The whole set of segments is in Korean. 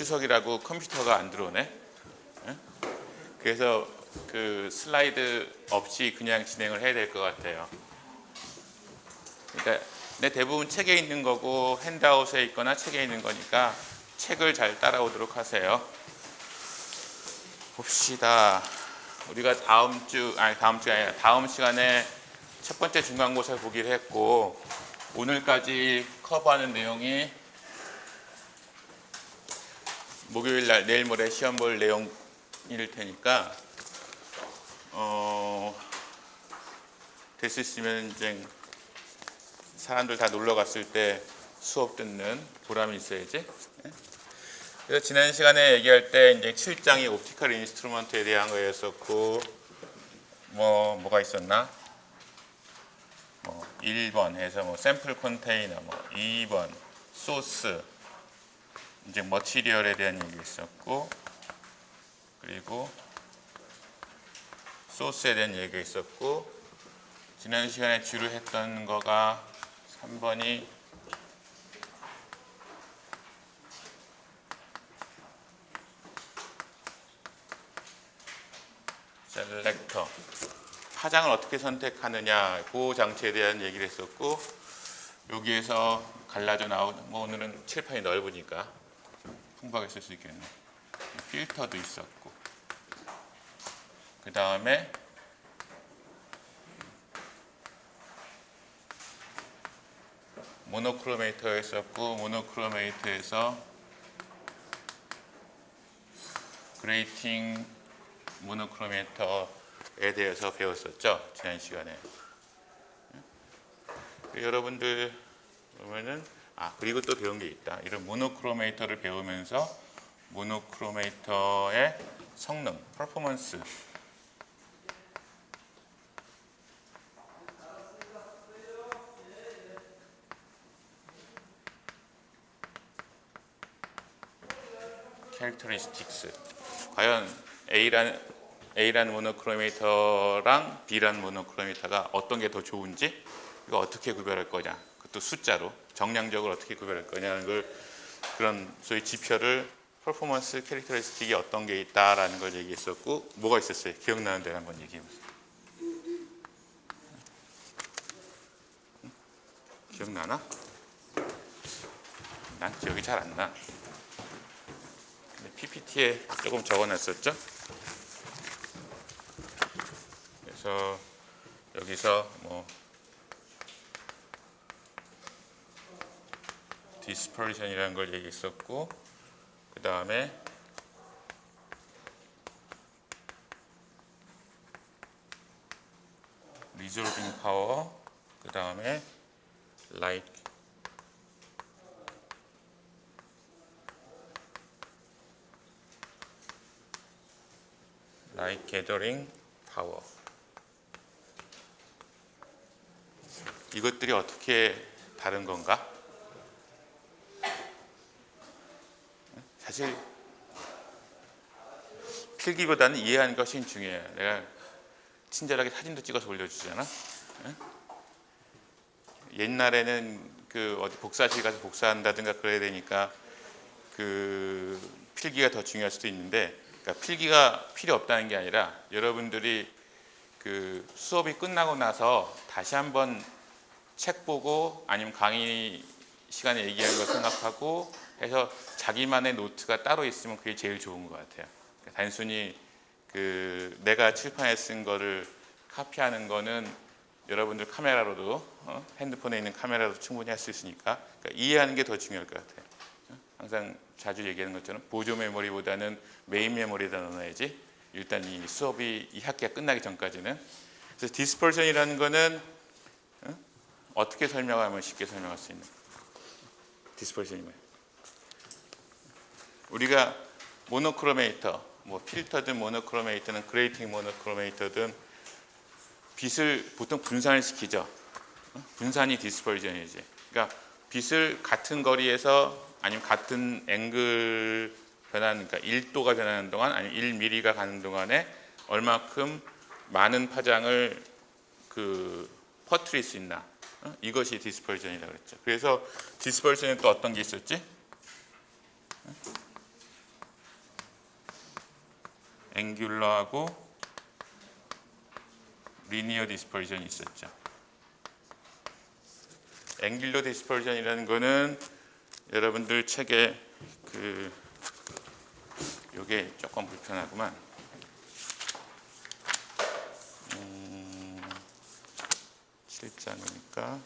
녀석이라고 컴퓨터가 안 들어오네. 그래서 그 슬라이드 없이 그냥 진행을 해야 될 것 같아요. 그러니까 대부분 책에 있는 거고 핸드아웃에 있거나 책에 있는 거니까 책을 잘 따라오도록 하세요. 봅시다. 우리가 다음 주가 아니라 다음 시간에 첫 번째 중간고사 보기로 했고, 오늘까지 커버하는 내용이 목요일 날 내일 모레 시험 볼 내용일 테니까 될 수 있으면 이제 사람들 다 놀러 갔을 때 수업 듣는 보람이 있어야지. 그래서 지난 시간에 얘기할 때 이제 7장이 옵티컬 인스트루먼트에 대한 거였었고, 뭐가 있었나? 1번 해서 샘플 컨테이너, 2번 소스, 이제 머티리얼에 대한 얘기 있었고, 그리고 소스에 대한 얘기가 있었고, 지난 시간에 주로 했던 거가 3번이 셀렉터, 파장을 어떻게 선택하느냐, 그 장치에 대한 얘기를 했었고, 여기에서 갈라져 나오는, 오늘은 칠판이 넓으니까 풍부하게 쓸 수 있겠네. 필터도 있었고, 그 다음에 모노크로메이터가 있었고, 모노크로메이터에서 그레이팅 모노크로메이터에 대해서 배웠었죠, 지난 시간에. 여러분들 보면은 그리고 또 배운 게 있다. 이런 모노크로메이터를 배우면서 모노크로메이터의 성능, 퍼포먼스, 캐릭터리스틱스, 과연 A라는 모노크로메이터랑 B라는 모노크로메이터가 어떤 게 더 좋은지, 이거 어떻게 구별할 거냐, 그것도 숫자로 정량적으로 어떻게 구별할 거냐는 걸, 그런 소위 지표를, 퍼포먼스 캐릭터리스틱이 어떤 게 있다라는 걸 얘기했었고, 뭐가 있었어요? 기억나는 데를 한번 얘기해 보세요. 기억나나? 난 기억이 잘 안 나. PPT에 조금 적어놨었죠. 그래서 여기서 디스퍼션이라는 걸 얘기했었고, 그 다음에 리졸빙 파워, 그 다음에 라이트 게더링 파워. 이것들이 어떻게 다른 건가? 사실 필기보다는 이해하는 것이 중요해요. 내가 친절하게 사진도 찍어서 올려주잖아. 옛날에는 어디 복사실 가서 복사한다든가 그래야 되니까 그 필기가 더 중요할 수도 있는데, 그러니까 필기가 필요 없다는 게 아니라 여러분들이 그 수업이 끝나고 나서 다시 한번 책 보고 아니면 강의 시간에 얘기한 거 생각하고 해서 자기만의 노트가 따로 있으면 그게 제일 좋은 것 같아요. 그러니까 단순히 내가 칠판에 쓴 거를 카피하는 거는 여러분들 카메라로도, 핸드폰에 있는 카메라로도 충분히 할 수 있으니까, 그러니까 이해하는 게 더 중요할 것 같아요. 항상 자주 얘기하는 것처럼 보조 메모리보다는 메인 메모리에다 넣어야지, 일단 이 수업이, 이 학기가 끝나기 전까지는. 그래서 디스퍼션이라는 거는 어떻게 설명하면 쉽게 설명할 수 있는, 디스퍼션이 뭐예요? 우리가 모노크로메이터, 필터든 모노크로메이터는 그레이팅 모노크로메이터든 빛을 보통 분산을 시키죠. 분산이 디스퍼션이지. 그러니까 빛을 같은 거리에서 아니면 같은 앵글 변하는, 그러니까 1도가 변하는 동안, 아니면 1mm가 가는 동안에 얼마큼 많은 파장을 퍼뜨릴 수 있나, 이것이 디스퍼션이라고 그랬죠. 그래서 디스퍼션에 또 어떤 게 있었지? 앵귤러하고 리니어 디스퍼전이 있었죠. 앵귤러 디스퍼전이라는 거는 여러분들 책에 요게 조금 불편하구만. 7장이니까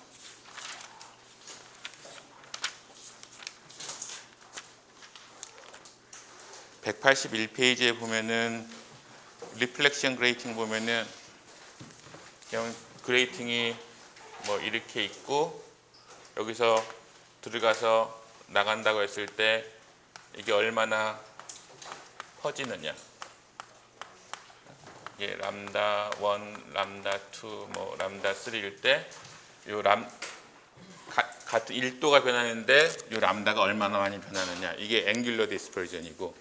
181페이지에 보면은 리플렉션 그레이팅 보면은 그냥 그레이팅이 뭐 이렇게 있고 여기서 들어가서 나간다고 했을 때 이게 얼마나 퍼지느냐. 이게 람다 1, 람다 2, 뭐 람다 3일 때 요 같은 1도가 변하는데 요 람다가 얼마나 많이 변하느냐. 이게 앵귤러 디스퍼전이고,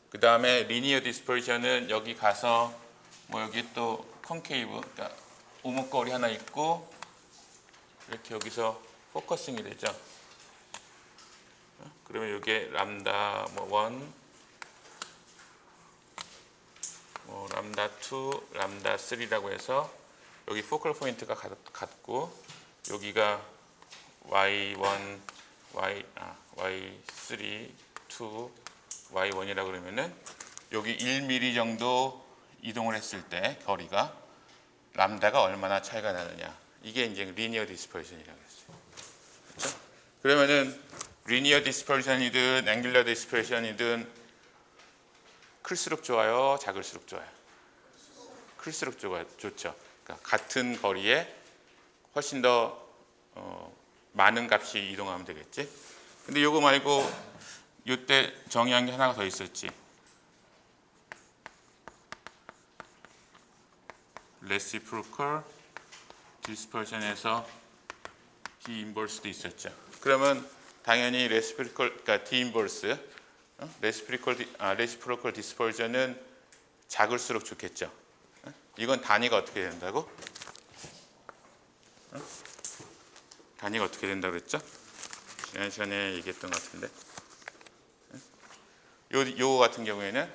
그 다음에 리니어 디스퍼전은 여기 가서 뭐 여기 또 콘케이브, 그러니까 오목거울이 하나 있고 이렇게 여기서 포커싱이 되죠. 그러면 이게 람다 뭐 1, 뭐 람다 2, 람다 3라고 해서 여기 포컬 포인트가 같고 여기가 y1, y3, 2, y1이라고 그러면은 여기 1mm 정도 이동을 했을 때 거리가 람다가 얼마나 차이가 나느냐. 이게 이제 리니어 디스퍼전이라고 했어요. 그렇죠? 그러면은 리니어 디스퍼전이든 앵귤러 디스퍼전이든 클수록 좋아요, 작을수록 좋아요? 클수록 좋죠. 그러니까 같은 거리에 훨씬 더 많은 값이 이동하면 되겠지. 근데 이거 말고 이때 정의한 게 하나가 더 있었지. 레시프로컬 디스퍼전에서 D 인버스도 있었죠. 그러면 당연히 레시프로컬, 그러니까 D 인버스, 레시프로컬 디스퍼전은 작을수록 좋겠죠. 이건 단위가 어떻게 된다고? 단위가 어떻게 된다고 그랬죠? 지난 시간에 얘기했던 것 같은데. 요 같은 경우에는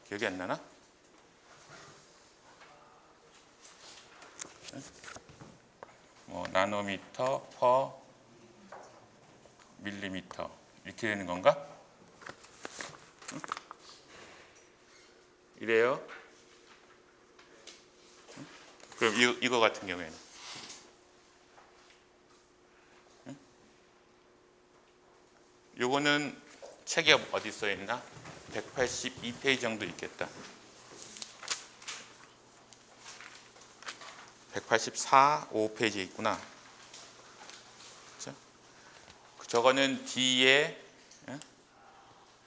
기억이 안 나나? 뭐 나노미터 퍼 밀리미터 이렇게 되는 건가? 이래요? 그럼 이거 같은 경우에는 요거는 책에 어디 써 있나? 182페이지 정도 있겠다. 184, 5페이지에 있구나. 그렇죠? 저거는 D의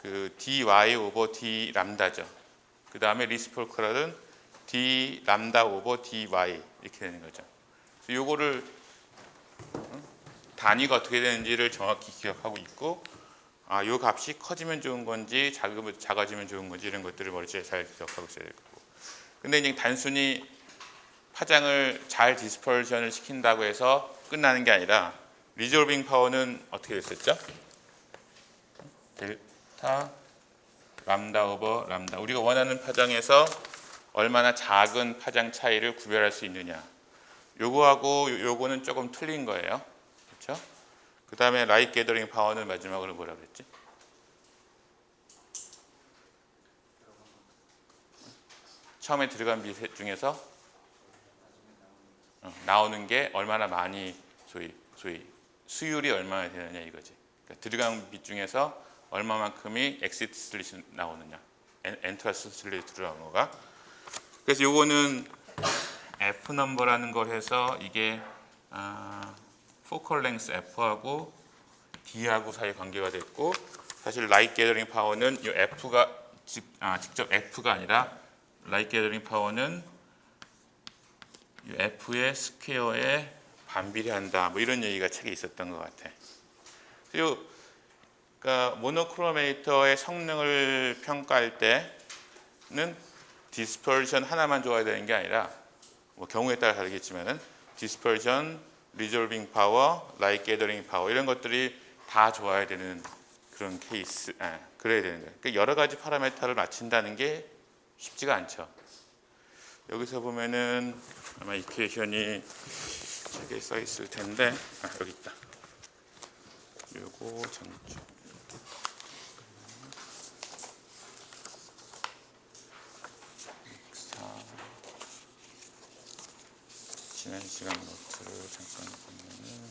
그 dy 오버 d 람다죠. 그 다음에 리시프로컬은 d 람다 오버 dy 이렇게 되는 거죠. 그래서 요거를 단위가 어떻게 되는지를 정확히 기억하고 있고, 요 값이 커지면 좋은 건지 작아지면 좋은 건지 이런 것들을 머릿속에 잘 기억하고 있어야 될 거고. 근데 이제 단순히 파장을 잘 디스퍼전을 시킨다고 해서 끝나는 게 아니라 리졸빙 파워는 어떻게 됐었죠? 델타 람다 오버 람다. 우리가 원하는 파장에서 얼마나 작은 파장 차이를 구별할 수 있느냐. 요거하고 요거는 조금 틀린 거예요. 그렇죠? 그 다음에 라이트 게더링 파워는 마지막으로 뭐라 그랬지? 처음에 들어간 빛 중에서 나오는 게 얼마나 많이 소위 수율이 얼마나 되느냐 이거지. 그러니까 들어간 빛 중에서 얼마만큼이 엑시트 슬릿이 나오느냐, 엔트라스 슬릿이 들어가는 거가. 그래서 요거는 F 넘버라는 걸 해서 이게 포컬 랭스 F하고 D하고 사이 관계가 됐고, 사실 라이트 게더링 파워는 이 F가 직접 F가 아니라 라이트 게더링 파워는 이 F의 스퀘어에 반비례한다. 뭐 이런 얘기가 책에 있었던 것 같아. 그러니까 모노크로메이터의 성능을 평가할 때는 디스퍼전 하나만 좋아야 되는 게 아니라 뭐 경우에 따라 다르겠지만은 디스퍼전, 리졸빙 파워, 라이트 게더링 파워 이런 것들이 다 좋아야 되는 그런 케이스, 그래야 되는 거예요. 그러니까 여러 가지 파라미터를 맞춘다는 게 쉽지가 않죠. 여기서 보면은 아마 이퀘이션이 책에 써 있을 텐데, 여기 있다. 요거 전체. 지난 시간 노트를 잠깐 보면은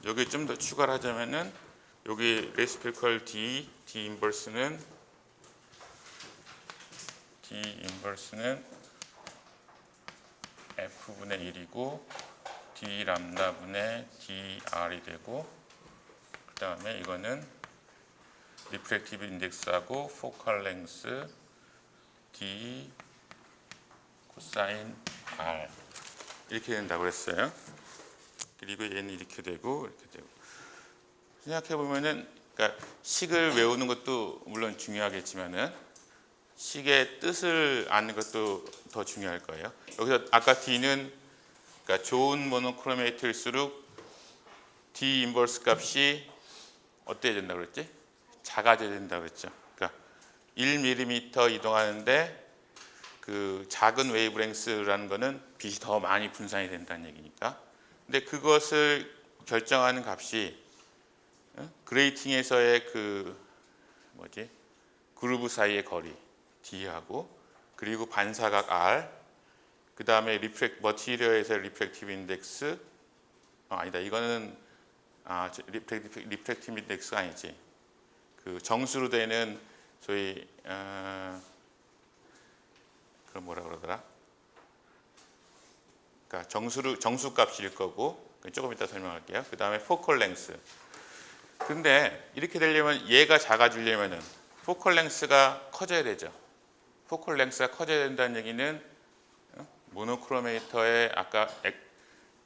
여기 좀 더 추가를 하자면은 여기 레시피컬 D 인버스는 F분의 1이고 D 람다분의 DR이 되고, 그 다음에 이거는 리프렉티브 인덱스하고 포컬 랭스 D 코사인 R 이렇게 된다고 했어요. 그리고 얘는 이렇게 되고 이렇게 되고. 생각해 보면은, 그러니까 식을 외우는 것도 물론 중요하겠지만은 식의 뜻을 아는 것도 더 중요할 거예요. 여기서 아까 D는 그러니까 좋은 모노크로메이트일수록 D 인버스 값이 어때야 된다고 그랬지? 작아져야 된다고 그랬죠. 그러니까 1mm 이동하는데 그 작은 웨이브랭스라는 거는 빛이 더 많이 분산이 된다는 얘기니까. 근데 그것을 결정하는 값이 그레이팅에서의 그루브 사이의 거리 D하고, 그리고 반사각 R, 그 다음에 머티리얼에서의 리프렉티브 인덱스, 아니다, 이거는 리프렉티브 인덱스가 아니지. 그 정수로 되는 소위 그럼 뭐라 그러더라? 그러니까 정수 값일 거고, 조금 이따 설명할게요. 그 다음에 포컬 랭스. 근데 이렇게 되려면 얘가 작아지려면은 포컬 랭스가 커져야 되죠. 포컬 랭스가 커져야 된다는 얘기는 모노크로메이터의 아까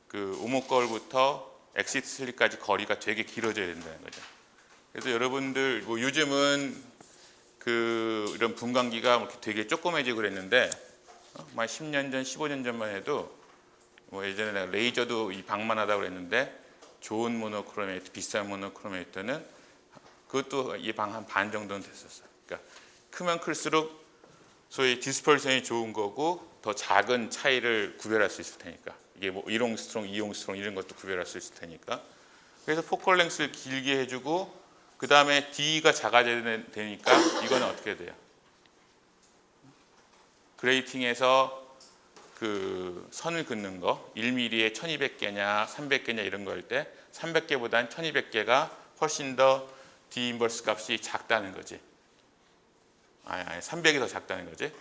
그 오목걸부터 엑시트 슬립까지 거리가 되게 길어져야 된다는 거죠. 그래서 여러분들 뭐 요즘은 이런 분광기가 되게 조그매지고 그랬는데, 한 10년 전, 15년 전만 해도 뭐 예전에 내가 레이저도 이 방만하다고 그랬는데, 좋은 모노크로메이터, 비싼 모노크로메이터는 그것도 이 방 한 반 정도는 됐었어요. 그러니까 크면 클수록 소위 디스퍼션이 좋은 거고, 더 작은 차이를 구별할 수 있을 테니까. 이게 뭐 1옹스트롱, 2옹스트롱 이런 것도 구별할 수 있을 테니까. 그래서 포컬 랭스를 길게 해주고, 그 다음에 D가 작아져야 되니까 이거는 어떻게 돼요? 그레이팅에서 그 선을 긋는 거 1mm에 1200개냐 300개냐 이런 거 할 때 300개보다는 1200개가 훨씬 더 D 인버스 값이 작다는 거지. 아니 300이 더 작다는 거지.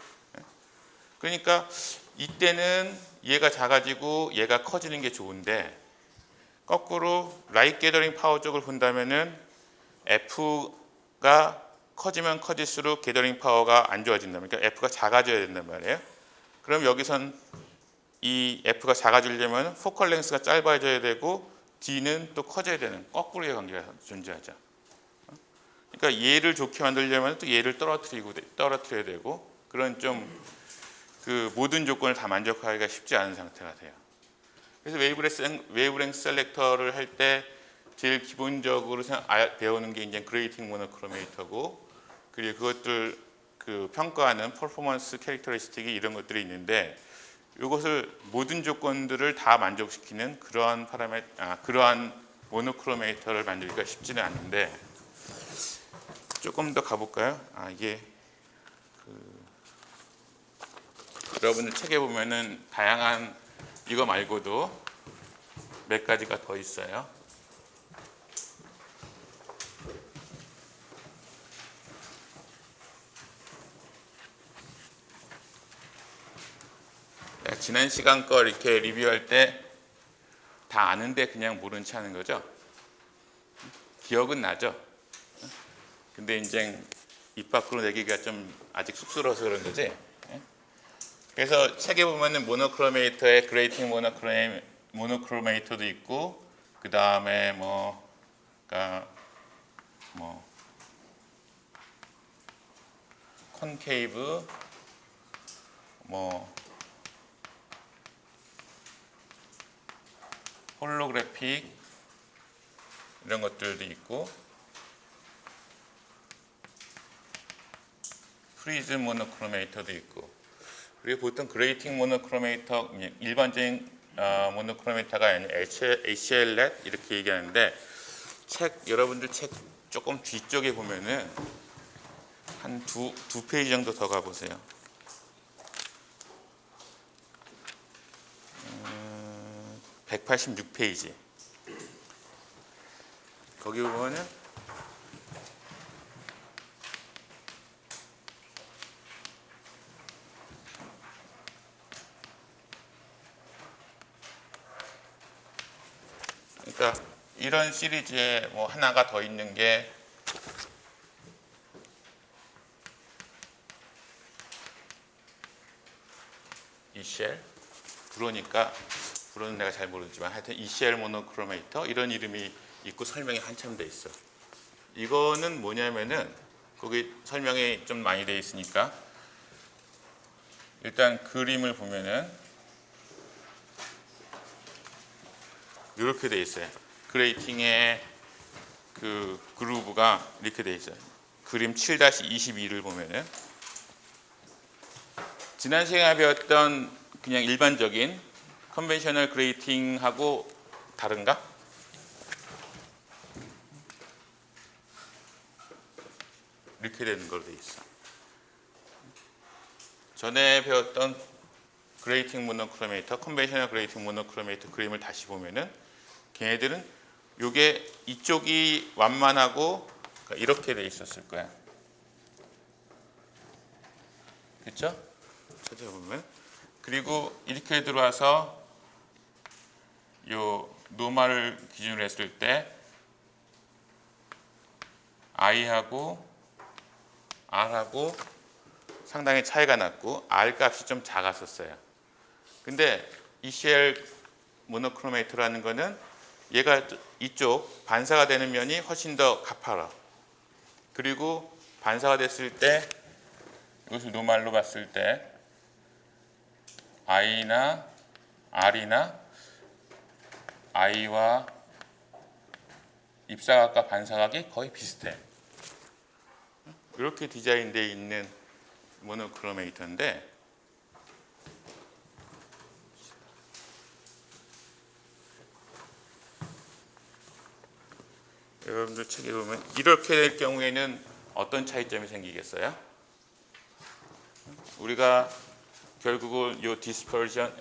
그러니까 이때는 얘가 작아지고 얘가 커지는 게 좋은데, 거꾸로 라이트 게더링 파워 쪽을 본다면은 F가 커지면 커질수록 게더링 파워가 안 좋아진다. 그러니까 F가 작아져야 된단 말이에요. 그럼 여기선 이 F가 작아지려면 포컬 랭스가 짧아져야 되고 D는 또 커져야 되는 거꾸로의 관계가 존재하죠. 그러니까 얘를 좋게 만들려면 또 얘를 떨어뜨려야 되고, 그런 좀 그 모든 조건을 다 만족하기가 쉽지 않은 상태가 돼요. 그래서 웨이브랭스 셀렉터를 할 때 제일 기본적으로 배우는 게 이제 그레이팅 모노크로메이터고, 그리고 그것들 그 평가하는 퍼포먼스 캐릭터리스틱이 이런 것들이 있는데, 이것을 모든 조건들을 다 만족시키는 그러한 모노크로메이터를 만들기가 쉽지는 않은데, 조금 더 가볼까요? 이게 여러분들 책에 보면은 다양한 이거 말고도 몇 가지가 더 있어요. 지난 시간 거 이렇게 리뷰할 때 다 아는데 그냥 모른 체 하는 거죠. 기억은 나죠. 근데 이제 입 밖으로 내기가 좀 아직 쑥스러워서 그런 거지. 그래서 책에 보면은 모노크로메이터에 그레이팅 모노크로메이터도 있고, 그 다음에 콘케이브, 뭐 홀로그래픽 이런 것들도 있고, 프리즘 모노크로메이터도 있고, 그리고 보통 그레이팅 모노크로메이터, 일반적인 모노크로메이터가 아닌 HLED 이렇게 얘기하는데, 여러분들 책 조금 뒤쪽에 보면은 한 두 페이지 정도 더 가보세요. 186페이지. 거기 보면은 그러니까 이런 시리즈에 뭐 하나가 더 있는 게 ECL, 불어는 내가 잘 모르지만 하여튼 ECL 모노크로메이터 이런 이름이 있고 설명이 한참 돼 있어. 이거는 뭐냐면은 거기 설명이 좀 많이 돼 있으니까 일단 그림을 보면은 이렇게 돼 있어요. 그레이팅의 그 그루브가 이렇게 돼 있어요. 그림 7-22를 보면은 지난 시간에 배웠던 그냥 일반적인 컨벤셔널 그레이팅하고 다른가? 이렇게 되는 걸로 돼 있어. 전에 배웠던 그레이팅 모노크로메이터, 컨벤셔널 그레이팅 모노크로메이터 그림을 다시 보면은 걔네들은 요게 이쪽이 완만하고 이렇게 돼 있었을 거야. 그렇죠? 찾아보면. 그리고 이렇게 들어와서 요 노멀을 기준으로 했을 때 I하고 R하고 상당히 차이가 났고 R 값이 좀 작았었어요. 근데 ECL 모노크로메이터라는 거는 얘가 이쪽 반사가 되는 면이 훨씬 더 가파라. 그리고 반사가 됐을 때 이것을 노멀로 봤을 때 I나 R이나 I와 입사각과 반사각이 거의 비슷해. 이렇게 디자인되어 있는 모노크로메이터인데 여러분들 책에 보면 이렇게 될 경우에는 어떤 차이점이 생기겠어요? 우리가 결국은 요 dispersion,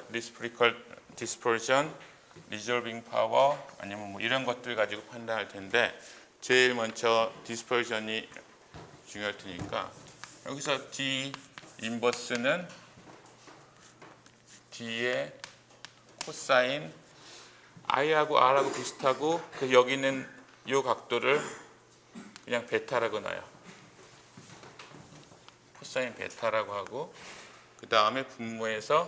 resolving power 아니면 뭐 이런 것들 가지고 판단할 텐데 제일 먼저 dispersion이 중요할 테니까 여기서 D 인버스는 D의 코사인 I하고 R하고 비슷하고 그 여기는 이 각도를 그냥 베타라고 놔요. 코사인 베타라고 하고 그 다음에 분모해서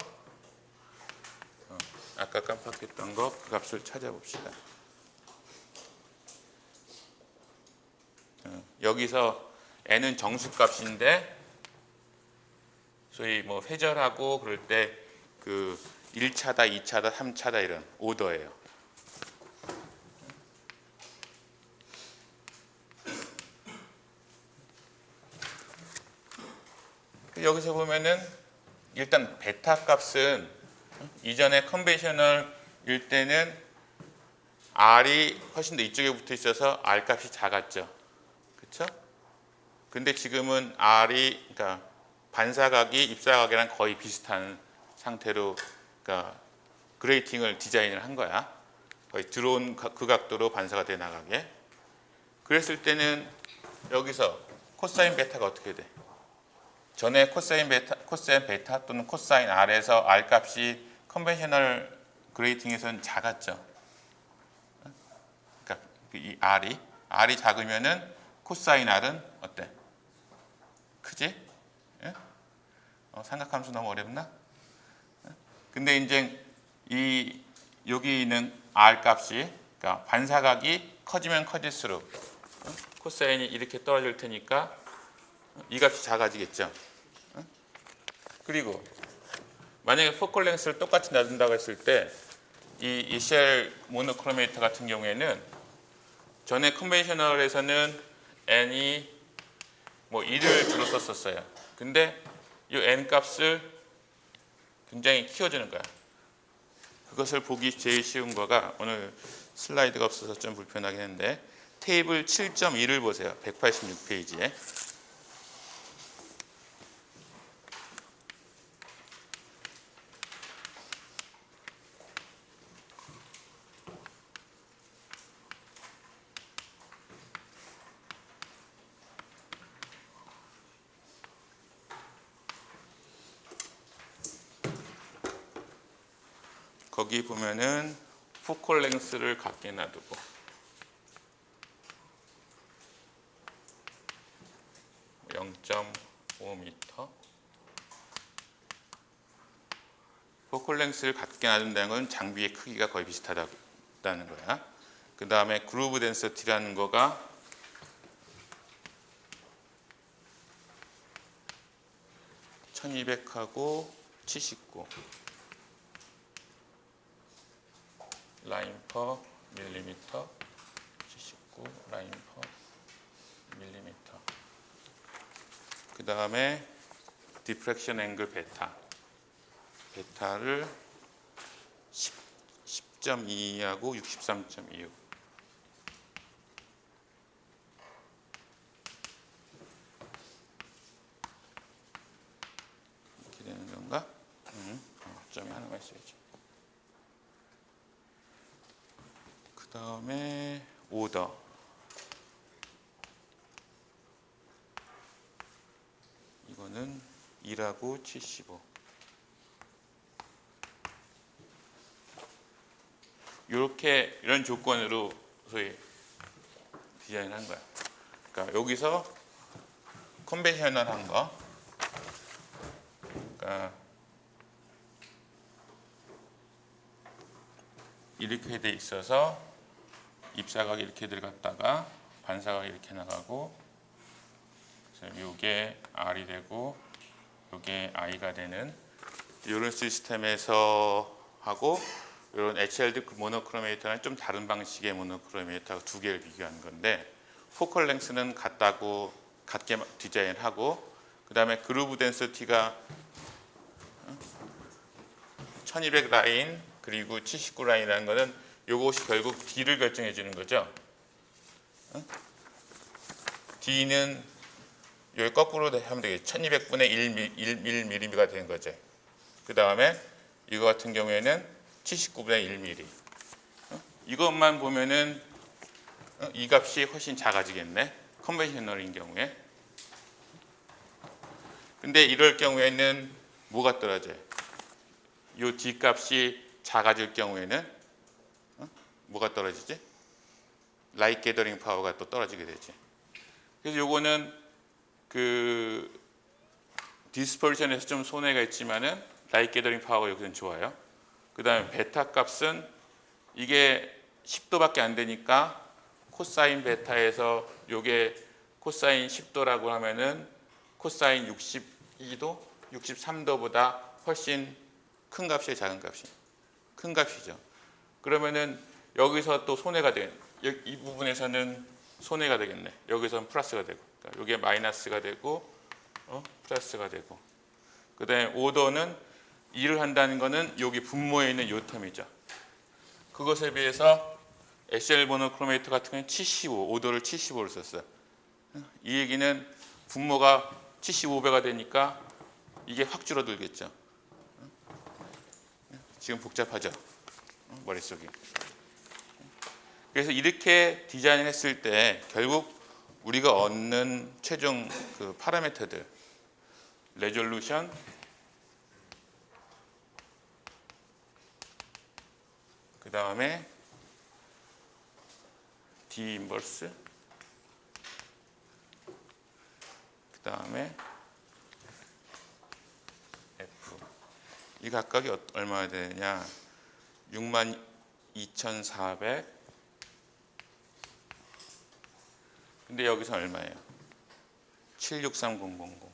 아까 깜빡했던 거 그 값을 찾아봅시다. 여기서 n은 정수값인데 소위 뭐 회절하고 그럴 때 그 1차다, 2차다, 3차다 이런 오더예요. 여기서 보면은 일단 베타 값은 이전에 컨벤셔널일 때는 R이 훨씬 더 이쪽에 붙어 있어서 R 값이 작았죠. 그렇죠? 근데 지금은 R이 그러니까 반사각이 입사각이랑 거의 비슷한 상태로 그러니까 그레이팅을 디자인을 한 거야. 거의 들어온 그 각도로 반사가 돼 나가게. 그랬을 때는 여기서 코사인 베타가 어떻게 돼? 전에 코사인 베타 또는 코사인 R에서 R 값이 컨벤셔널 그레이팅에서는 작았죠. 그러니까 이 R이 작으면은 코사인 R은 어때? 크지? 예? 삼각함수 너무 어렵나? 근데 이제 여기 있는 R 값이 그러니까 반사각이 커지면 커질수록 코사인이 이렇게 떨어질 테니까 이 값이 작아지겠죠. 그리고 만약에 포컬 랭스를 똑같이 놔둔다고 했을 때 이 ECR 모노크로메이터 같은 경우에는 전에 컨벤셔널에서는 n이 뭐 1을 주로 썼었어요. 근데 이 n 값을 굉장히 키워주는 거야. 그것을 보기 제일 쉬운 거가 오늘 슬라이드가 없어서 좀 불편하긴 했는데 테이블 7.1을 보세요. 186페이지에. 거기 보면은 포컬 랭스를 같게 놔두고 (0.5m) 포컬 랭스를 같게 놔둔다는 건 장비의 크기가 거의 비슷하다는 거야. 그 다음에 그루브 덴서티라는 거가 1200하고 79 라인 퍼 밀리미터 79 라인 퍼 밀리미터. 그 다음에 디프렉션 앵글 베타를 10.2하고 63.25 이렇게 되는 건가? 점이 하나만 있어야지. 그 다음에 오더 이거는 2하고 75 이렇게 이런 조건으로 소위 디자인을 한 거야. 그러니까 여기서 컨벤셔널한 거, 그러니까 이렇게 돼 있어서 입사각이 이렇게 들어갔다가 반사각이 이렇게 나가고, 그래서 이게 R이 되고 이게 I가 되는 이런 시스템에서 하고, 이런 HLD 모노크로메이터는 좀 다른 방식의 모노크로메이터 두 개를 비교한 건데, 포컬 랭스는 같게 디자인하고, 그 다음에 그루브 덴서티가 1200 라인 그리고 79 라인이라는 거는 이것이 결국 D를 결정해 주는 거죠. D는 여기 거꾸로 하면 되겠죠. 1200분의 1mm가 되는 거죠. 그 다음에 이거 같은 경우에는 79분의 1mm. 이것만 보면은 이 값이 훨씬 작아지겠네. 컨벤셔널인 경우에. 근데 이럴 경우에는 뭐가 떨어져요? 이 D 값이 작아질 경우에는 뭐가 떨어지지? 라이트 게더링 파워가 또 떨어지게 되지. 그래서 요거는 그 디스퍼션에서 좀 손해가 있지만은 라이트 게더링 파워가 여기서는 좋아요. 그 다음에 베타 값은 이게 10도밖에 안 되니까 코사인 베타에서 요게 코사인 10도라고 하면은 코사인 62도, 63도보다 훨씬 큰 값이에요, 작은 값이? 큰 값이죠. 그러면은 여기서 또 손해가 되겠네. 이 부분에서는 손해가 되겠네. 여기서는 플러스가 되고, 그러니까 요게 마이너스가 되고, 플러스가 되고. 그 다음에 오더는 일을 한다는 거는 여기 분모에 있는 요 텀이죠. 그것에 비해서 HL 모노크로메이터 같은 경우는 75, 오더를 75를 썼어요. 이 얘기는 분모가 75배가 되니까 이게 확 줄어들겠죠. 지금 복잡하죠? 머릿속이. 그래서 이렇게 디자인을 했을 때 결국 우리가 얻는 최종 그 파라미터들, 레졸루션, 그 다음에 D 인버스, 그 다음에 F. 이 각각이 얼마나 되느냐? 62,400. 근데 여기서 얼마예요? 763000.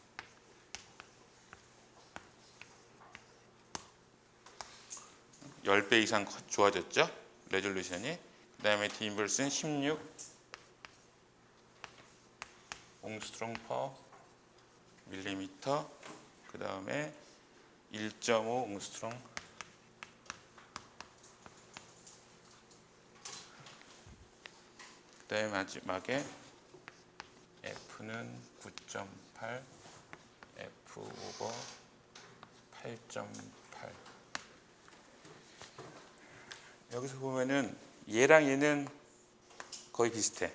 10배 이상 좋아졌죠. 레졸루션이. 그 다음에 D 인버스는 16 옹스트롱 퍼 밀리미터. 그 다음에 1.5 옹스트롱. 그 다음에 마지막에 F는 9.8, F 오버 8.8. 여기서 보면은 얘랑 얘는 거의 비슷해.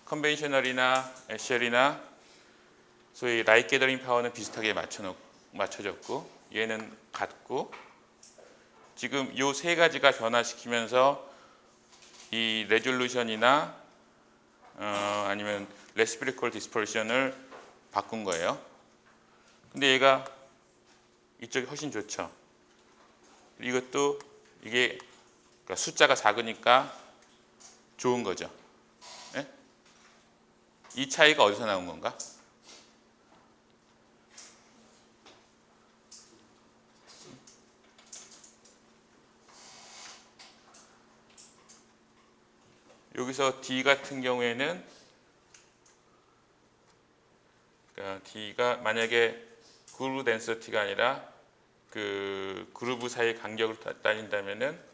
컨벤셔널이나 HL이나 소위 라이트 게더링 파워는 비슷하게 맞춰졌고, 얘는 같고, 지금 요 세 가지가 변화시키면서 이 레졸루션이나 아니면 레시피리컬 디스퍼션을 바꾼 거예요. 근데 얘가 이쪽이 훨씬 좋죠. 이것도 이게 그러니까 숫자가 작으니까 좋은 거죠. 네? 이 차이가 어디서 나온 건가? 여기서 D 같은 경우에는 그러니까 D가 만약에 그루브 덴서티가 아니라 그 그루브 사이 간격을 따진다면은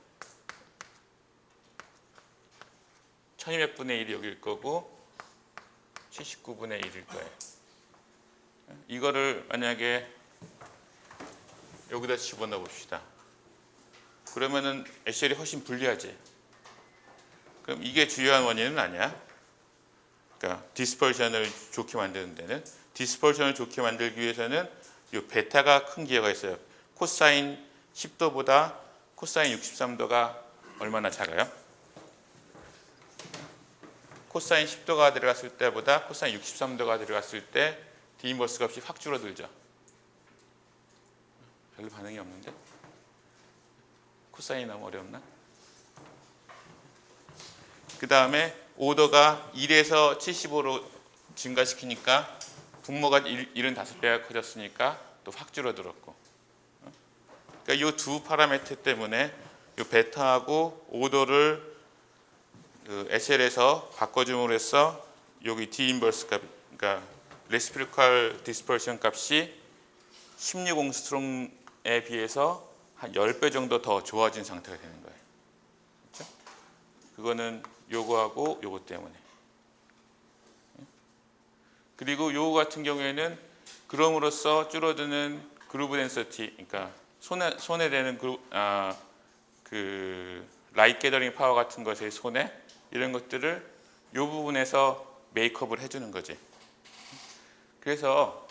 1200 분의 1이 여기일 거고 79분의 1일 거예요. 이거를 만약에 여기다 집어넣어 봅시다. 그러면은 HL이 훨씬 불리하지. 그럼 이게 주요한 원인은 아니야. 그러니까 디스퍼션을 좋게 만드는 데는, 디스퍼션을 좋게 만들기 위해서는 이 베타가 큰 기여가 있어요. 코사인 10도보다 코사인 63도가 얼마나 작아요? 코사인 10도가 들어갔을 때보다 코사인 63도가 들어갔을 때 D 인버스 값이 확 줄어들죠. 별 반응이 없는데? 코사인이 너무 어렵나? 그 다음에 오더가 1에서 75로 증가시키니까 분모가 75배가 커졌으니까 또 확 줄어들었고. 그러니까 이 두 파라미터 때문에 이 베타하고 오더를 그 SL에서 바꿔줌으로 해서 여기 D 인버스 값, 그러니까 레시피리컬 디스퍼션 값이 16옹스트롱에 비해서 한 10배 정도 더 좋아진 상태가 되는 거예요. 그렇죠? 그거는 요거하고 요거 때문에. 그리고 요거 같은 경우에는 그럼으로써 줄어드는 그루브 덴서티, 그러니까 손에 대는 그 라이트 게더링 파워 같은 것의 손해, 이런 것들을 요 부분에서 메이크업을 해주는 거지. 그래서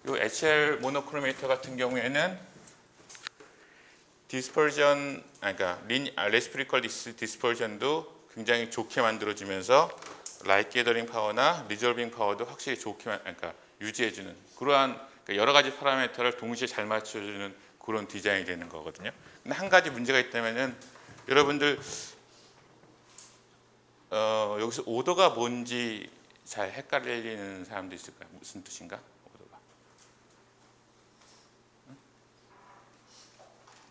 요 HL 모노크로메이터 같은 경우에는 디스퍼전, 그러니까 레시피리컬 디스퍼전도 굉장히 좋게 만들어주면서 라이트 게더링 파워나 리졸빙 파워도 확실히 좋게 그러니까 유지해주는 그러한, 그러니까 여러 가지 파라미터를 동시에 잘 맞춰주는 그런 디자인이 되는 거거든요. 근데 한 가지 문제가 있다면은 여러분들 여기서 오더가 뭔지 잘 헷갈리는 사람도 있을까요? 무슨 뜻인가? 오더가.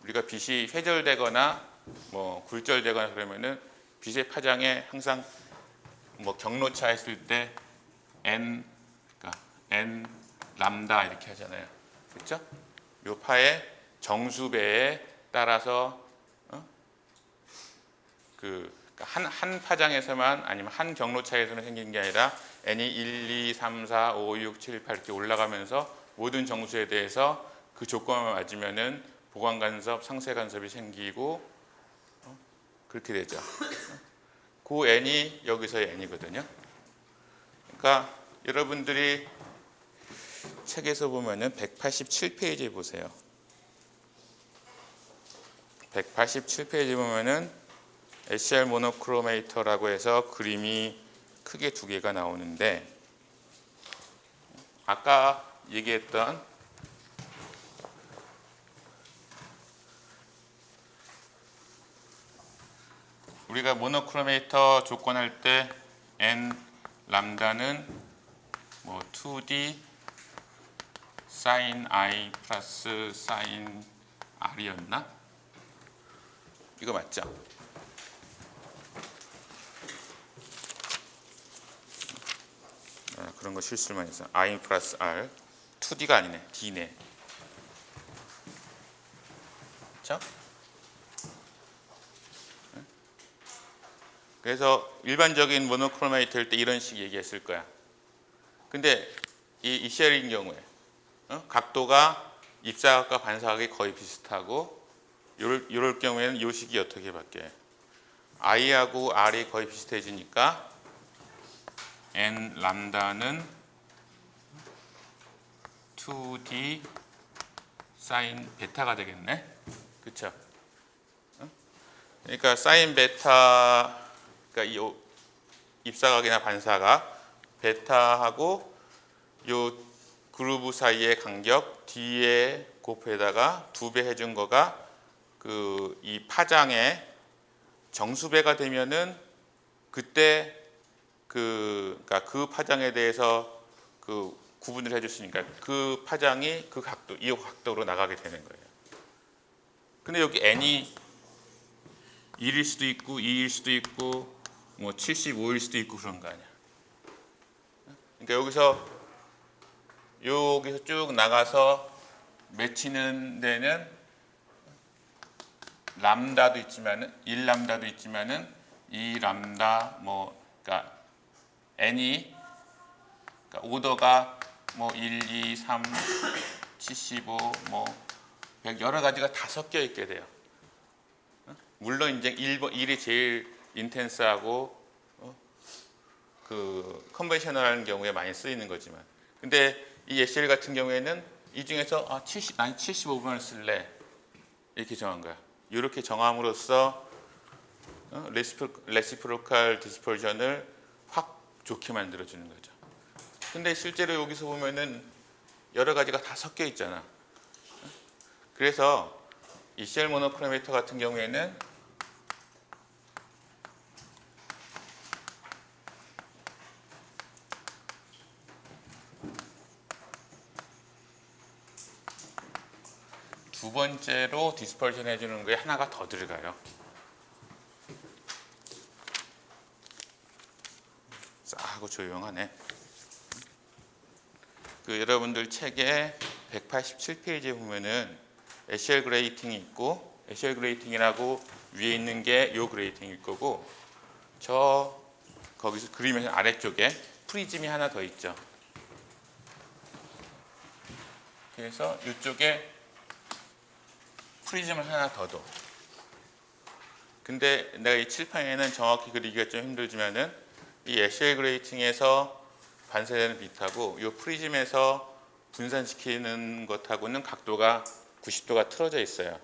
우리가 빛이 회절되거나 뭐 굴절되거나 그러면은 빛의 파장에 항상 뭐 경로차 했을 때 n, 그러니까 n 람다 이렇게 하잖아요. 그렇죠? 요 파의 정수배에 따라서 한 파장에서만 아니면 한 경로차에서만 생기는 게 아니라 n이 1, 2, 3, 4, 5, 6, 7, 8 이렇게 올라가면서 모든 정수에 대해서 그 조건만 맞으면은 보강 간섭, 상쇄 간섭이 생기고 그렇게 되죠. 그 n이 여기서의 n이거든요. 그러니까 여러분들이 책에서 보면은 187페이지에 보세요. 187페이지 보면은 HL 모노크로메이터라고 해서 그림이 크게 두 개가 나오는데, 아까 얘기했던 우리가 모노크로메이터 조건할 때 n 람다는 뭐 2D sin i 플러스 sin R이었나? 이거 맞죠? 그런 거 실수만 있어. I 플러스 R 2D가 아니네. D네. 그렇죠? 그래서 일반적인 모노크로메이터일 때 이런 식 얘기했을 거야. 근데 이 ECL인 경우에 각도가 입사각과 반사각이 거의 비슷하고 이럴 경우에는 이 식이 어떻게 바뀌어요? I하고 R이 거의 비슷해지니까 N 람다는 2D 사인 베타가 되겠네. 그렇죠? 그러니까 사인 베타, 그러니까 이 입사각이나 반사각 베타하고 요 그루브 사이의 간격 D의 곱에다가 2배 해준 거가 그 이 파장의 정수배가 되면은 그때 그러니까 그 파장에 대해서 그 구분을 해줬으니까 그 파장이 그 각도, 이 각도로 나가게 되는 거예요. 근데 여기 n이 1일 수도 있고 2일 수도 있고 뭐 75일 수도 있고 그런 거 아니야. 그러니까 여기서 쭉 나가서 맺히는 데는 람다도 있지만은 1람다도 있지만은 2람다 뭐 그러니까 n이 그러니까 오더가 뭐 1, 2, 3, 75, 뭐 100 여러 가지가 다 섞여 있게 돼요. 물론 이제 1이 제일 인텐스하고 그 컨벤셔널한 경우에 많이 쓰이는 거지만, 근데 이 SL 같은 경우에는 이 중에서 난 75번을 쓸래 이렇게 정한 거야. 이렇게 정함으로써 레시프로칼 디스퍼전을 확 좋게 만들어 주는 거죠. 근데 실제로 여기서 보면은 여러 가지가 다 섞여 있잖아. 그래서 이 셀 모노크로메이터 같은 경우에는 두 번째로 디스퍼전 해주는 게 하나가 더 들어가요. 싸하고 조용하네. 그 여러분들 책에 187페이지에 보면은 SL 그레이팅이 있고, SL 그레이팅이라고 위에 있는 게 요 그레이팅일 거고, 거기서 그림의 아래쪽에 프리즘이 하나 더 있죠. 그래서 이쪽에 프리즘을 하나 더 둬. 근데 내가 이 칠판에는 정확히 그리기가 좀 힘들지만은 이 SL 그레이팅에서 반사되는 빛하고 이 프리즘에서 분산시키는 것하고는 각도가 90도가 틀어져 있어요.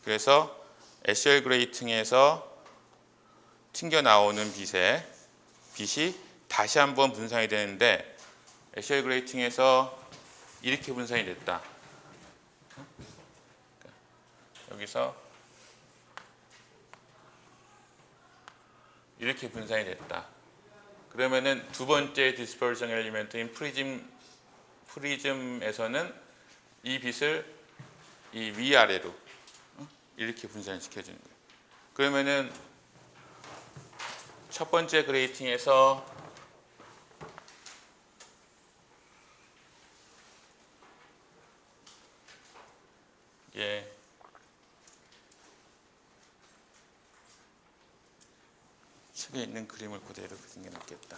그래서 SL 그레이팅에서 튕겨 나오는 빛이 다시 한번 분산이 되는데, SL 그레이팅에서 이렇게 분산이 됐다. 여기서 이렇게 분산이 됐다. 그러면은 두 번째 디스퍼전 엘리멘트인 프리즘에서는 이 빛을 이 위아래로 이렇게 분산시켜주는 거예요. 그러면은 첫 번째 그레이팅에서 책에 있는 그림을 그대로 그리는 게 낫겠다.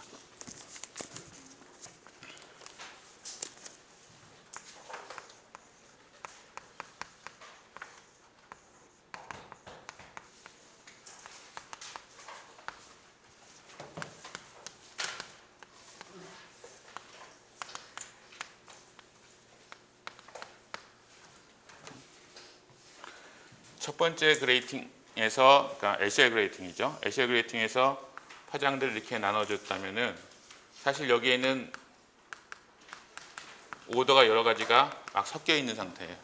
첫 번째 그레이팅에서, 그러니까 SL 그레이팅이죠. SL 그레이팅에서 파장들을 이렇게 나눠줬다면은 사실 여기에는 오더가 여러 가지가 막 섞여 있는 상태예요.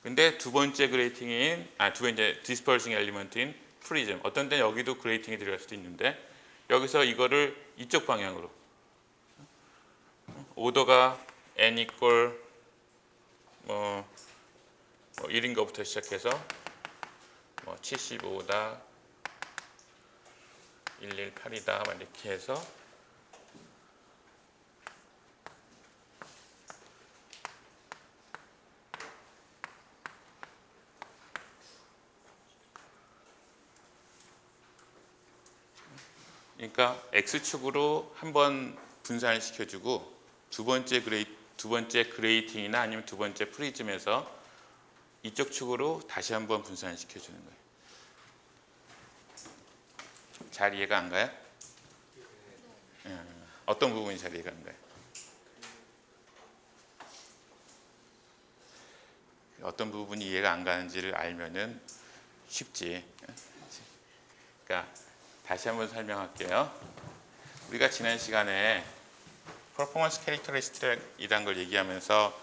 근데 두 번째 그레이팅인, 두 번째 디스퍼싱 엘리먼트인 프리즘, 어떤 때는 여기도 그레이팅이 들어갈 수도 있는데, 여기서 이거를 이쪽 방향으로 오더가 n equal 뭐 1인 거부터 시작해서 뭐 75다 118이다 막 이렇게 해서 그러니까 x축으로 한번 분산을 시켜주고 두 번째 그레이팅이나 아니면 두 번째 프리즘에서 이쪽 축으로 다시 한번 분산을 시켜주는 거예요. 잘 이해가 안 가요? 어떤 부분이 잘 이해가 안 가요? 어떤 부분이 이해가 안 가는지를 알면은 쉽지. 그러니까 다시 한번 설명할게요. 우리가 지난 시간에 퍼포먼스 캐릭터리스틱이라는 걸 얘기하면서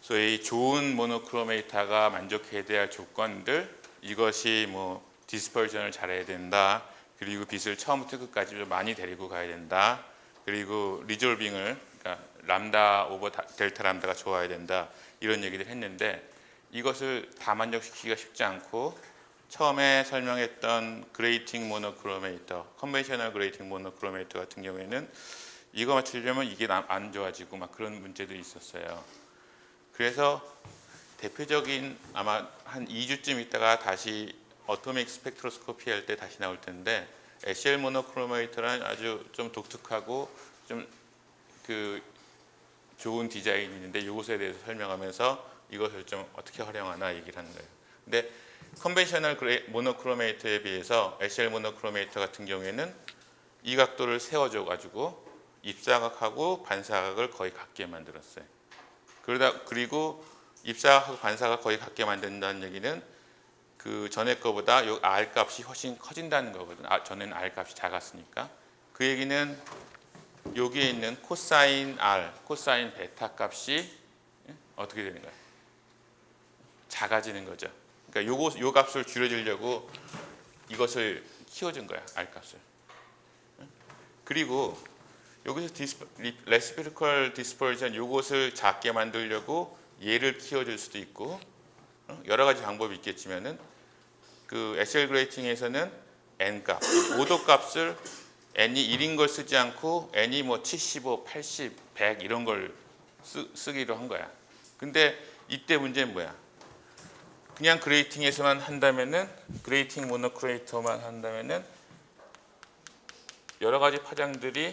소위 좋은 모노크로메이터가 만족해야 될 조건들, 이것이 뭐 디스퍼전을 잘해야 된다, 그리고 빛을 처음부터 끝까지 좀 많이 데리고 가야 된다, 그리고 리졸빙을 그러니까 람다 오버 델타 람다가 좋아야 된다, 이런 얘기를 했는데 이것을 다 만족시키기가 쉽지 않고 처음에 설명했던 그레이팅 모노크로메이터, 컨벤셔널 그레이팅 모노크로메이터 같은 경우에는 이거 맞추려면 이게 안 좋아지고 막 그런 문제들이 있었어요. 그래서 대표적인 아마 한 2주쯤 있다가 다시 어토믹 스펙트로스코피 할 때 다시 나올 텐데 SL 모노크로메이터는 아주 좀 독특하고 좀 그 좋은 디자인이 있는데 이것에 대해서 설명하면서 이것을 좀 어떻게 활용하나 얘기를 하는 거예요. 근데 컨벤셔널 모노크로메이터에 비해서 SL 모노크로메이터 같은 경우에는 이 각도를 세워줘 가지고 입사각하고 반사각을 거의 같게 만들었어요. 그리고 입사각하고 반사각 거의 같게 만든다는 얘기는 그 전에 거보다 요 R 값이 훨씬 커진다는 거거든. 전에는 R 값이 작았으니까. 그 얘기는 여기에 있는 코사인 R, 코사인 베타 값이 어떻게 되는 거예요? 작아지는 거죠. 그러니까 요 값을 줄여주려고 이것을 키워준 거야, R 값을. 그리고 여기서 레시피리컬 디스퍼전 요것을 작게 만들려고 얘를 키워줄 수도 있고 여러 가지 방법이 있겠지만은 그 SL 그레이팅에서는 n 값, 오도 값을 n이 1인 걸 쓰지 않고 n이 뭐 75, 80, 100 이런 걸 쓰기로 한 거야. 근데 이때 문제는 뭐야? 그냥 그레이팅에서만 한다면은 그레이팅 모노크레이터만 한다면은 여러 가지 파장들이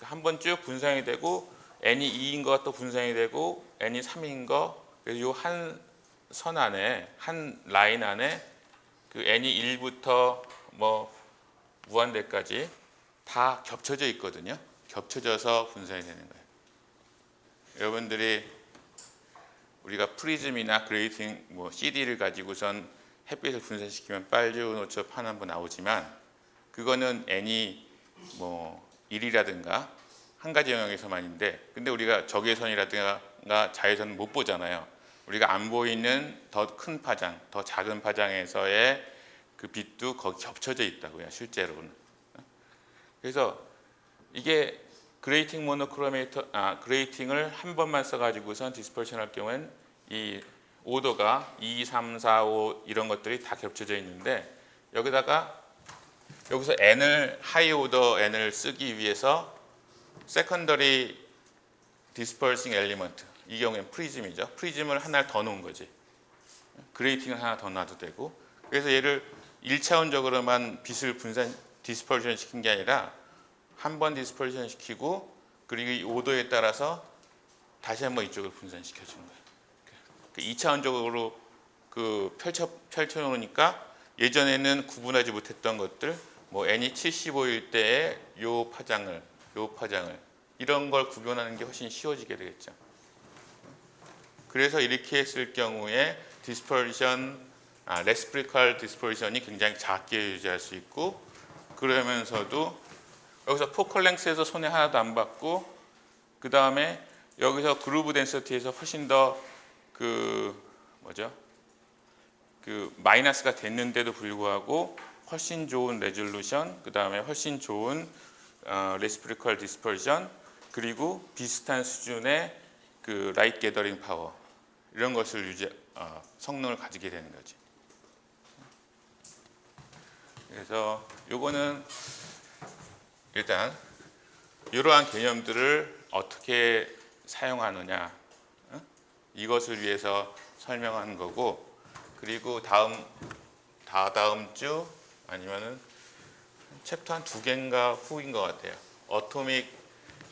한 번 쭉 분산이 되고 n이 2인 거가 또 분산이 되고 n이 3인 거, 그래서 이 한 선 안에 한 라인 안에 그 n이 1부터 뭐 무한대까지 다 겹쳐져 있거든요. 겹쳐져서 분산이 되는 거예요. 여러분들이 우리가 프리즘이나 그레이팅 뭐 CD를 가지고선 햇빛을 분산시키면 빨주노초 파남보 나오지만 그거는 n이 뭐 1이라든가 한 가지 영역에서만인데 근데 우리가 적외선이라든가 자외선은 못 보잖아요. 우리가 안 보이는 더 큰 파장, 더 작은 파장에서의 그 빛도 거기 겹쳐져 있다고요. 실제로는. 그래서 이게 그레이팅 모노크로메이터, 그레이팅을 한 번만 써가지고선 디스퍼션 할 경우엔 이 오도가 2, 3, 4, 5 이런 것들이 다 겹쳐져 있는데 여기다가 여기서 n을 하이 오더 n을 쓰기 위해서 세컨더리 디스퍼싱 엘리먼트 이 경우엔 프리즘이죠. 프리즘을 하나 더 놓은 거지. 그레이팅을 하나 더 놔도 되고 그래서 얘를 1차원적으로만 빛을 디스퍼션 시킨 게 아니라 한 번 디스퍼션 시키고 그리고 이 오도에 따라서 다시 한번 이쪽을 분산시켜 주는 거예요. 2차원적으로 그 펼쳐 놓으니까 예전에는 구분하지 못했던 것들 뭐 n이 75일 때의 요 파장을 이런 걸 구분하는 게 훨씬 쉬워지게 되겠죠. 그래서 이렇게 했을 경우에 레시프리컬 디스퍼션이 굉장히 작게 유지할 수 있고 그러면서도 여기서 포컬 랭스에서 손해 하나도 안 받고 그 다음에 여기서 그루브 덴서티에서 훨씬 더 그 마이너스가 됐는데도 불구하고 훨씬 좋은 레졸루션 그 다음에 훨씬 좋은 레시프리컬 디스퍼션 그리고 비슷한 수준의 그 라이트 게더링 파워 이런 것을 성능을 가지게 되는 거지. 그래서 요거는 일단 이러한 개념들을 어떻게 사용하느냐 이것을 위해서 설명하는 거고, 그리고 다다음 주 아니면은 챕터 한 2개인가 후인 것 같아요. 어토믹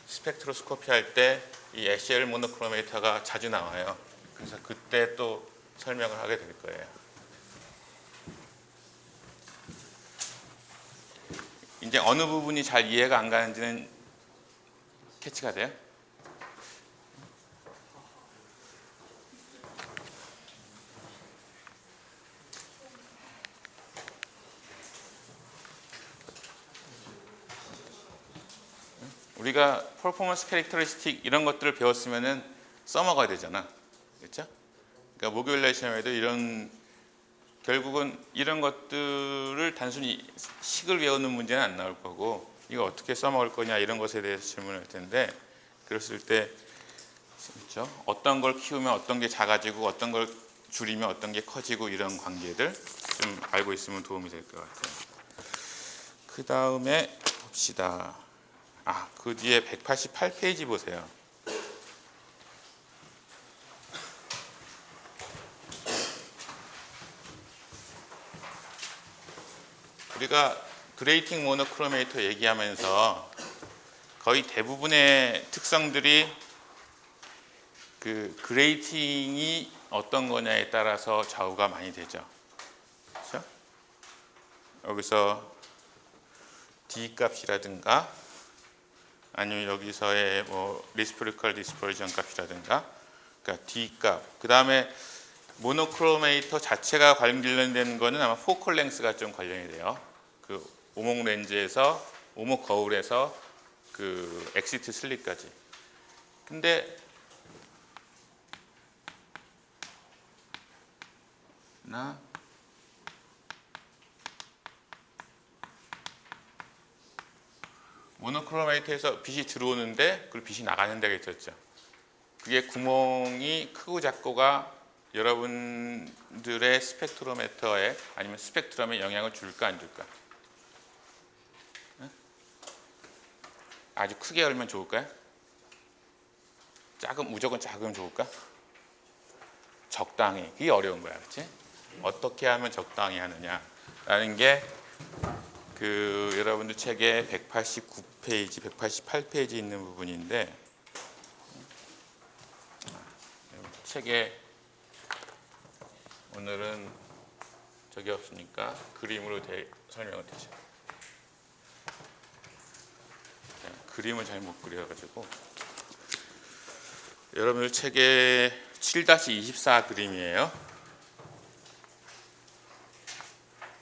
스펙트로스코피 할 때 이 SL 모노크로메이터가 자주 나와요. 그래서 그때 또 설명을 하게 될 거예요. 이제 어느 부분이 잘 이해가 안 가는지는 캐치가 돼요? 우리가 퍼포먼스 캐릭터리스틱 이런 것들을 배웠으면은 써먹어야 되잖아. 그렇죠? 그러니까 목요일 날 시험에도 결국은 이런 것들을 단순히 식을 외우는 문제는 안 나올 거고, 이거 어떻게 써먹을 거냐 이런 것에 대해서 질문할 텐데, 그랬을 때 그렇죠? 어떤 걸 키우면 어떤 게 작아지고 어떤 걸 줄이면 어떤 게 커지고 이런 관계들 좀 알고 있으면 도움이 될 것 같아요. 그 다음에 봅시다. 그 뒤에 188페이지 보세요. 우리가 그레이팅 모노크로메이터 얘기하면서 거의 대부분의 특성들이 그 그레이팅이 어떤 거냐에 따라서 좌우가 많이 되죠. 그렇죠? 여기서 D 값이라든가 아니면 여기서의 뭐 리스프리컬 디스퍼전 값이라든가, 그러니까 D 값. 그 다음에 모노크로메이터 자체가 관련된 거는 아마 포컬 랭스가 좀 관련이 돼요. 그 오목 렌즈에서 오목 거울에서 그 엑시트 슬릿까지. 근데 모노크로메이터에서 빛이 들어오는데 그리고 빛이 나가는 데가 있었죠. 그게 구멍이 크고 작고가 여러분들의 스펙트로메터에 아니면 스펙트럼에 영향을 줄까 안 줄까? 아주 크게 열면 좋을까요? 무조건 작으면 좋을까? 적당히. 그게 어려운 거야, 그렇지? 어떻게 하면 적당히 하느냐라는 게 그 여러분들 책에 189페이지, 188페이지 있는 부분인데, 책에 오늘은 저기 없으니까 그림으로 설명을 드죠. 그림을 잘 못 그려가지고 여러분들 책에 7-24 그림이에요.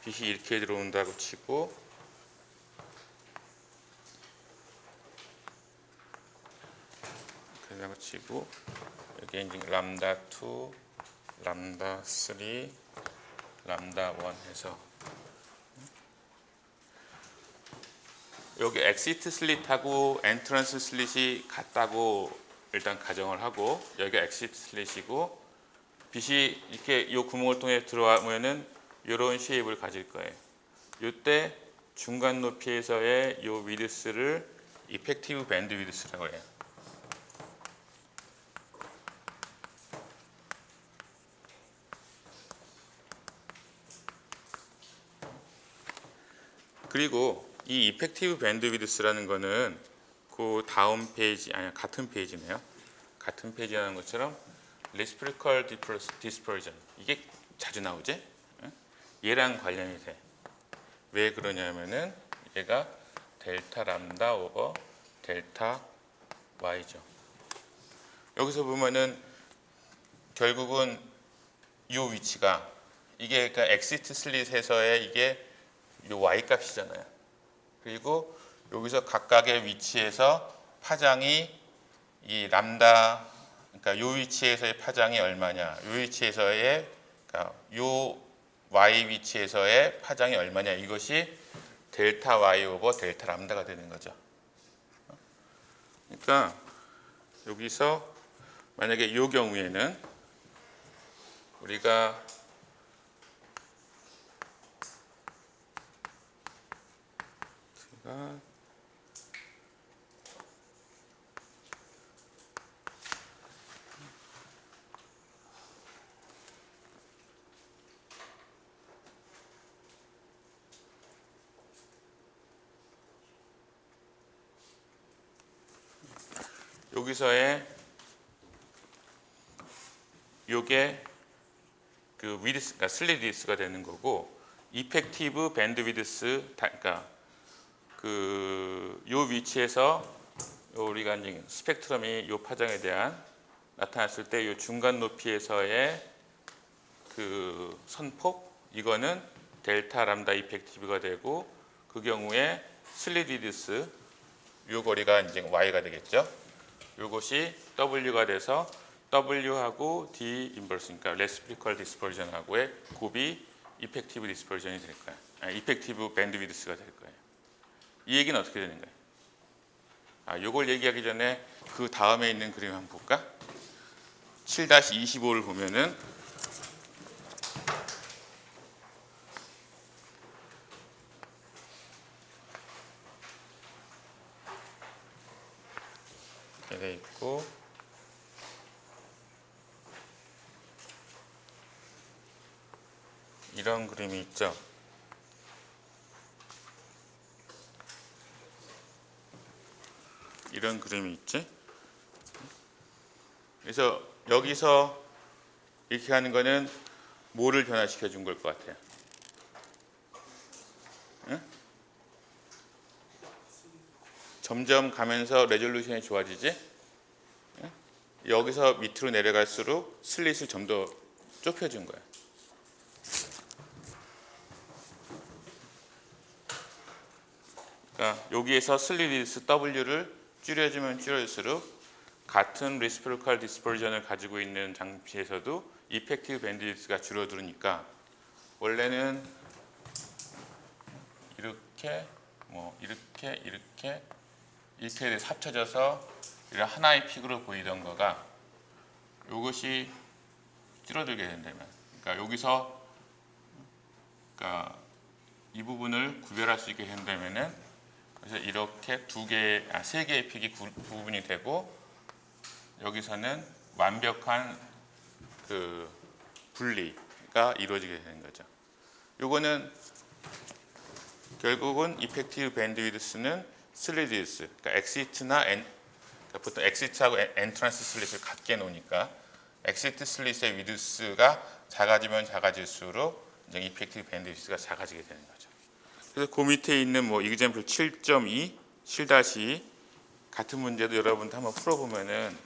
빛이 이렇게 들어온다고 치고 그다음에 치고 여기 이제 람다 2, 람다 3, 람다 1 해서 여기 엑시트 슬릿하고 엔트런스 슬릿이 같다고 일단 가정을 하고, 여기가 엑시트 슬릿이고 빛이 이렇게 이 구멍을 통해 들어오면은 이런 쉐입을 가질 거예요. 이때 중간 높이에서의 이 위드스를 이펙티브 밴드 위드스라고 해요. 그리고 이 이펙티브 밴드 위드스라는 거는 그 다음 페이지, 같은 페이지네요. 같은 페이지라는 것처럼 리스프리컬 디스퍼전, 이게 자주 나오지? 얘랑 관련이 돼. 왜 그러냐면은 얘가 델타 람다 오버 델타 y죠. 여기서 보면은 결국은 이 위치가 이게 그러니까 엑시트 슬릿에서의 이게 이 y 값이잖아요. 그리고 여기서 각각의 위치에서 파장이 이 람다, 그러니까 이 위치에서의 파장이 얼마냐, 이 위치에서의, 그러니까 이 y 위치에서의 파장이 얼마냐, 이것이 델타 y 오버 델타 람다가 되는 거죠. 그러니까 여기서 만약에 이 경우에는 우리가 여기서의 요게 그 위드스, 그러니까 슬릿 위드스가 되는 거고, 이펙티브 밴드 위드스, 그러니까 그 요 위치에서 요 우리가 이제 스펙트럼이 요 파장에 대한 나타났을 때 요 중간 높이에서의 그 선폭, 이거는 델타 람다 이펙티브가 되고, 그 경우에 슬릿 위드스 요 거리가 이제 y가 되겠죠. 요것이 w가 돼서 w하고 d 인버스, 그러니까 레시프리컬 디스퍼전하고의 곱이 이펙티브 디스퍼전이 될 거예요. 아니, 이펙티브 밴드 위드스가 될 거예요. 이 얘기는 어떻게 되는 거예요? 요걸 얘기하기 전에 그 다음에 있는 그림 한번 볼까? 7-25를 보면은 이렇게 돼 있고, 이런 그림이 있죠. 이런 그림이 있지. 그래서 여기서 이렇게 하는 거는 뭐를 변화시켜 준 걸 것 같아요? 응? 점점 가면서 레졸루션이 좋아지지. 응? 여기서 밑으로 내려갈수록 슬릿을 좀 더 좁혀준 거야. 그러니까 여기에서 슬릿 위드스 W를 줄여주면 줄여질수록 같은 레시프리컬 디스퍼전을 가지고 있는 장치에서도 이펙티브 밴드 위드스가 줄어들으니까, 원래는 이렇게 이렇게 돼서 합쳐져서 이런 하나의 픽으로 보이던 거가 이것이 줄어들게 된다면, 그러니까 여기서 그러니까 이 부분을 구별할 수 있게 된다면은, 그래서 이렇게 세 개의 픽이 구분이 되고, 여기서는 완벽한 그 분리가 이루어지게 되는 거죠. 요거는 결국은 이펙티브 밴드 위드스는 슬릿 위드스, 그러니까 엑시트나 그러니까 보통 엑시트하고 엔트런스 슬릿을 같게 놓으니까 엑시트 슬릿의 위드스가 작아지면 작아질수록 이제 이펙티브 밴드 위드스가 작아지게 되는 거죠. 그래서 그 밑에 있는 뭐 example 7.2, 7-2 같은 문제도 여러분도 한번 풀어보면은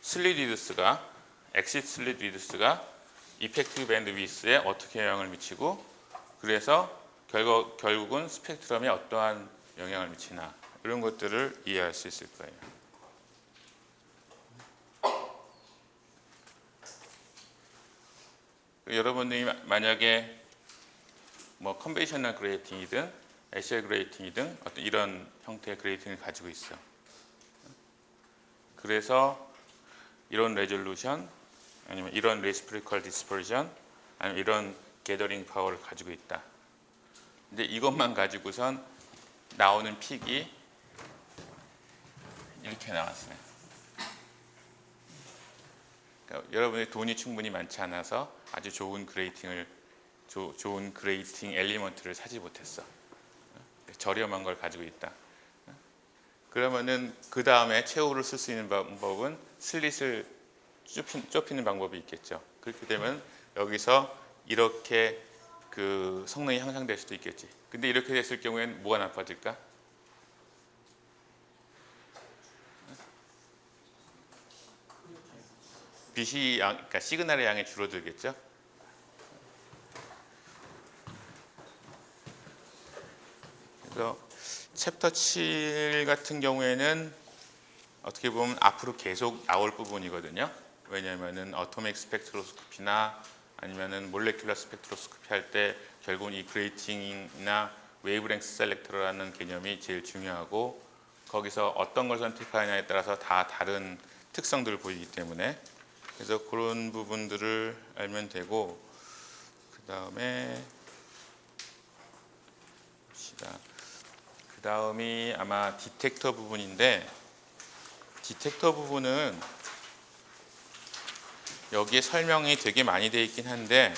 슬릿 위드스가 엑시트 슬릿 위드스가 이펙티브 밴드 위드스에 어떻게 영향을 미치고, 그래서 결국은 스펙트럼에 어떠한 영향을 미치나, 이런 것들을 이해할 수 있을 거예요. 여러분들이 만약에 뭐 컨벤셔널 그레이팅이든 애쉬 그레이팅이든 어떤 이런 형태의 그레이팅을 가지고 있어. 그래서 이런 레졸루션, 아니면 이런 레시프리컬 디스퍼전, 아니면 이런 게더링 파워를 가지고 있다. 근데 이것만 가지고선 나오는 픽이 이렇게 나왔어요. 그러니까 여러분의 돈이 충분히 많지 않아서 아주 좋은 그레이팅 엘리먼트를 사지 못했어. 저렴한 걸 가지고 있다. 그러면은 그 다음에 최후를 쓸 수 있는 방법은 슬릿을 좁히는 방법이 있겠죠. 그렇게 되면 여기서 이렇게 그 성능이 향상될 수도 있겠지. 근데 이렇게 됐을 경우에는 뭐가 나빠질까? 그러니까 시그널의 양이 줄어들겠죠. 그래서 챕터 7 같은 경우에는 어떻게 보면 앞으로 계속 나올 부분이거든요. 왜냐하면은 어토믹 스펙트로스코피나 아니면은 몰레큘러 스펙트로스코피 할 때 결국은 이 그레이팅이나 웨이브랭스 셀렉터라는 개념이 제일 중요하고, 거기서 어떤 걸 선택하느냐에 따라서 다 다른 특성들을 보이기 때문에 그래서 그런 부분들을 알면 되고 그 다음에 봅시다. 그 다음이 아마 디텍터 부분인데 디텍터 부분은 여기에 설명이 되게 많이 되어 있긴 한데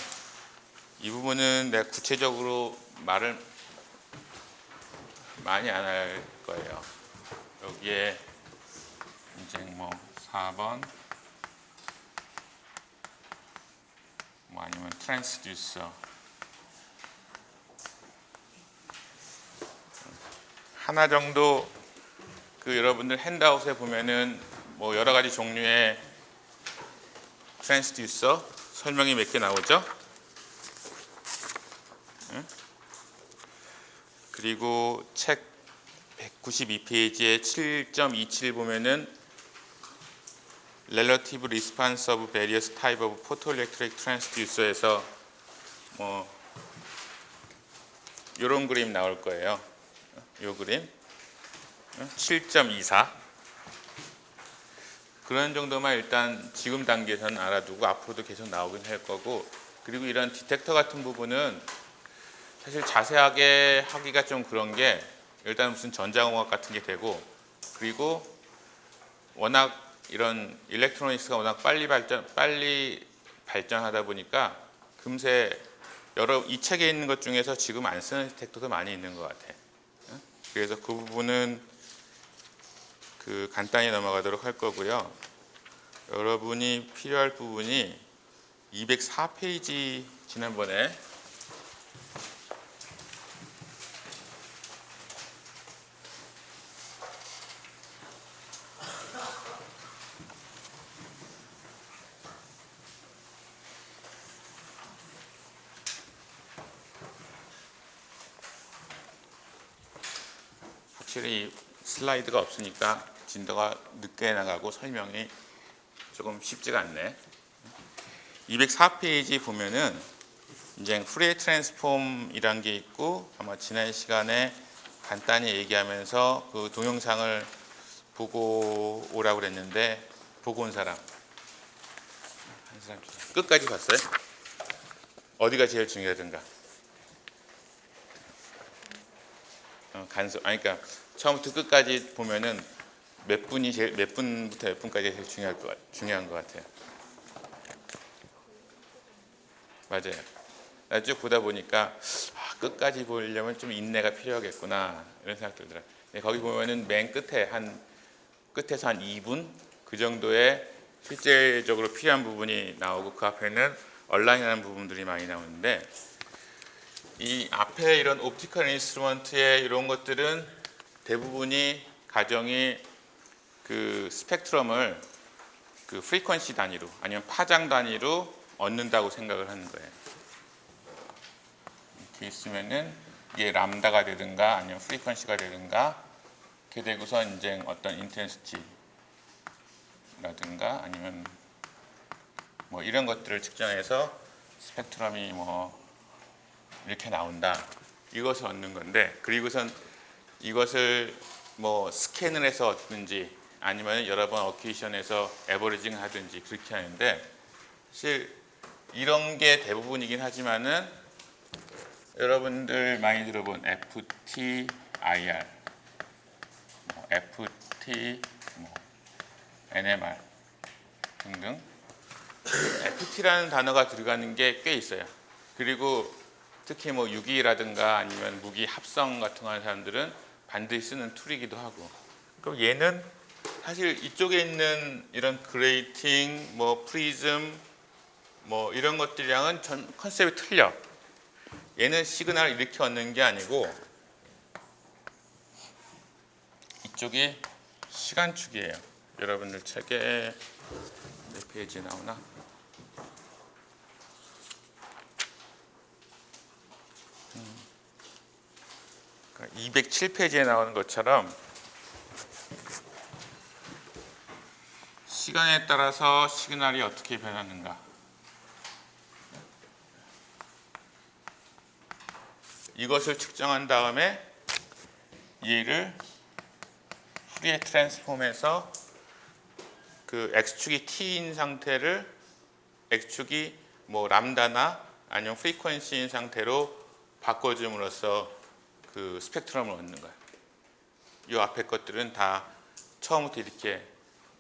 이 부분은 내가 구체적으로 말을 많이 안 할 거예요. 여기에 이제 뭐 4번 뭐 아니면 트랜스듀서 하나 정도 그 여러분들 핸드아웃에 보면은 뭐 여러 가지 종류의 트랜스듀서 설명이 몇 개 나오죠. 그리고 책 192페이지에 7.27 보면은 Relative Response of Various Type of Photoelectric Transducer에서 뭐 이런 그림 나올 거예요. 요 그림 7.24 그런 정도만 일단 지금 단계에서는 알아두고 앞으로도 계속 나오긴 할 거고 그리고 이런 디텍터 같은 부분은 사실 자세하게 하기가 좀 그런 게 일단 무슨 전자공학 같은 게 되고 그리고 워낙 이런 일렉트로닉스가 워낙 빨리 발전하다 보니까 금세 여러 이 책에 있는 것 중에서 지금 안 쓰는 디텍터도 많이 있는 것 같아. 그래서 그 부분은 그 간단히 넘어가도록 할 거고요. 여러분이 필요할 부분이 204페이지 지난번에 확실히 슬라이드가 없으니까 진도가 늦게 나가고 설명이 조금 쉽지가 않네. 204페이지 보면은 이제 프리에 트랜스폼이란 게 있고 아마 지난 시간에 간단히 얘기하면서 그 동영상을 보고 오라고 그랬는데 보고 온 사람 한 사람 끝까지 봤어요? 어디가 제일 중요하든가? 간섭. 아니 그러니까 처음부터 끝까지 보면은 몇 분부터 몇 분까지 제일 중요한 것 같아요. 맞아요. 나 쭉 보다 보니까 끝까지 보려면 좀 인내가 필요하겠구나 이런 생각 들더라. 거기 보면은 맨 끝에 끝에서 한 2분 그 정도의 실제적으로 필요한 부분이 나오고 그 앞에는 얼라인하는 부분들이 많이 나오는데 이 앞에 이런 옵티컬 인스트루먼트의 이런 것들은 대부분이 가정이 그 스펙트럼을 그 프리퀀시 단위로 아니면 파장 단위로 얻는다고 생각을 하는 거예요. 이렇게 있으면은 이게 람다가 되든가 아니면 프리퀀시가 되든가 이렇게 되고서 이제 어떤 인텐시티라든가 아니면 뭐 이런 것들을 측정해서 스펙트럼이 뭐 이렇게 나온다. 이것을 얻는 건데 그리고선 이것을 뭐 스캔을 해서 얻든지 아니면 여러 번 어케이션에서 에버리징 하든지 그렇게 하는데 사실 이런 게 대부분이긴 하지만은 여러분들 많이 들어본 FTIR, FT, NMR 등등 FT라는 단어가 들어가는 게 꽤 있어요. 그리고 특히 뭐 유기라든가 아니면 무기 합성 같은 거 하는 사람들은 반드시 쓰는 툴이기도 하고 그럼 얘는 사실 이쪽에 있는 이런 그레이팅, 뭐 프리즘 뭐 이런 것들이랑은 전 컨셉이 틀려. 얘는 시그널을 이렇게 얻는 게 아니고 이쪽이 시간축이에요. 여러분들 책에 몇 페이지 나오나? 207페이지에 나오는 것처럼 시간에 따라서 시그널이 어떻게 변하는가 이것을 측정한 다음에 얘를 프리에 트랜스폼에서 그 x축이 t인 상태를 x축이 뭐 람다나 아니면 프리퀀시인 상태로 바꿔줌으로써 그 스펙트럼을 얻는 거야. 이 앞에 것들은 다 처음부터 이렇게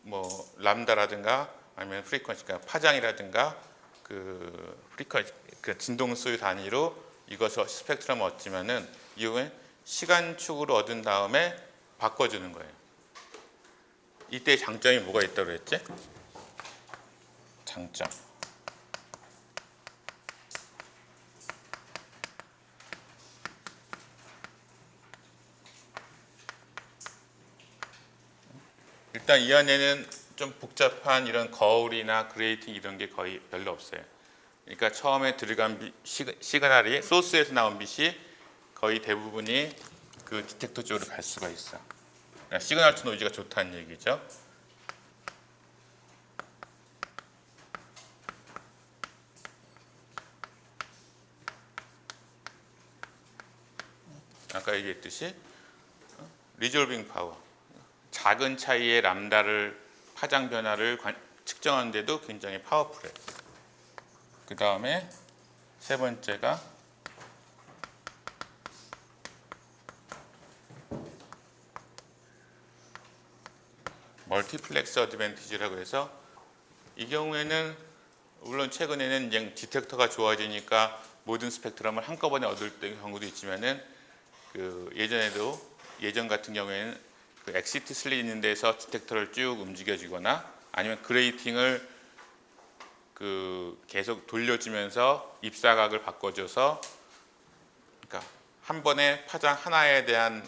뭐 람다라든가 아니면 프리퀀시, 그러니까 파장이라든가 그 프리퀀시, 그 진동수의 단위로 이것을 스펙트럼을 얻지만은 이후엔 시간축으로 얻은 다음에 바꿔주는 거예요. 이때 장점이 뭐가 있다고 그랬지? 장점. 일단 이 안에는 좀 복잡한 이런 거울이나 그레이팅 이런 게 거의 별로 없어요. 그러니까 처음에 들어간 시그널이 소스에서 나온 빛이 거의 대부분이 그 디텍터 쪽으로 갈 수가 있어. 그러니까 시그널 투 노이즈가 좋다는 얘기죠. 아까 얘기했듯이 리졸빙 파워, 작은 차이의 람다를 파장 변화를 측정하는데도 굉장히 파워풀해요. 그 다음에 세 번째가 멀티플렉스 어드밴티지라고 해서 이 경우에는 물론 최근에는 이제 디텍터가 좋아지니까 모든 스펙트럼을 한꺼번에 얻을 경우도 있지만은 그 예전 같은 경우에는 그 엑시트 슬릿 있는 데서 디텍터를 쭉 움직여주거나 아니면 그레이팅을 그 계속 돌려주면서 입사각을 바꿔줘서 그러니까 한 번에 파장 하나에 대한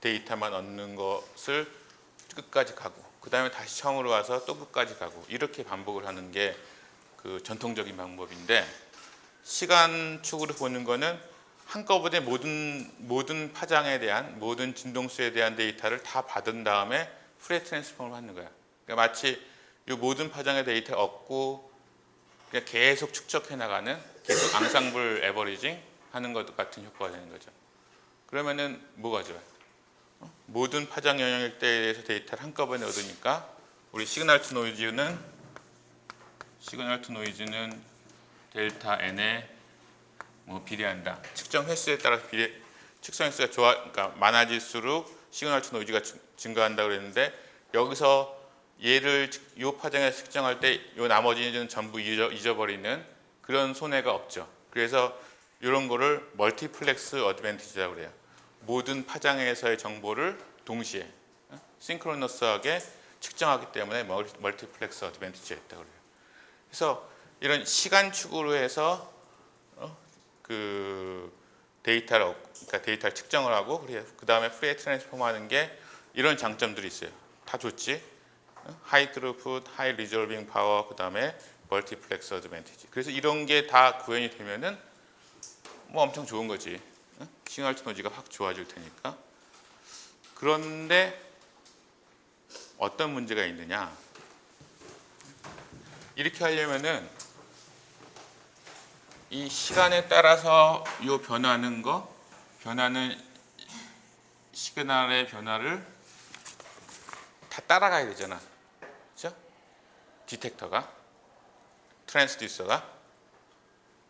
데이터만 얻는 것을 끝까지 가고 그 다음에 다시 처음으로 와서 또 끝까지 가고 이렇게 반복을 하는 게 그 전통적인 방법인데 시간축으로 보는 거는 한꺼번에 모든 파장에 대한 모든 진동수에 대한 데이터를 다 받은 다음에 프리에 트랜스폼을 하는 거야. 그러니까 마치 이 모든 파장의 데이터를 얻고 그냥 계속 축적해 나가는 계속 앙상블 에버리징 하는 것 같은 효과가 되는 거죠. 그러면은 뭐가 좋아요? 모든 파장 영역대에 대해서 데이터를 한꺼번에 얻으니까 우리 시그널 투 노이즈는 델타 n에 뭐 비례한다. 측정 횟수에 따라서 측정 횟수가 그러니까 많아질수록 시그널 투 노이즈가 증가한다 그랬는데 여기서 얘를 이 파장에서 측정할 때 이 나머지는 전부 잊어버리는 그런 손해가 없죠. 그래서 이런 거를 멀티플렉스 어드밴티지라고 그래요. 모든 파장에서의 정보를 동시에 싱크로너스하게 측정하기 때문에 멀티플렉스 어드밴티지가 있다고 그래요. 그래서 이런 시간축으로 해서 그 그러니까 데이터를 측정을 하고 그 다음에 프리에 트랜스폼 하는 게 이런 장점들이 있어요. 다 좋지. 하이 트루풋, 하이 리졸빙 파워, 그 다음에 멀티플렉스 어드밴티지. 그래서 이런 게 다 구현이 되면은 뭐 엄청 좋은 거지. 시그널 투 노이즈가 확 좋아질 테니까. 그런데 어떤 문제가 있느냐? 이렇게 하려면은 이 시간에 따라서 이 변하는 시그널의 변화를 다 따라가야 되잖아. 그렇죠? 디텍터가, 트랜스듀서가.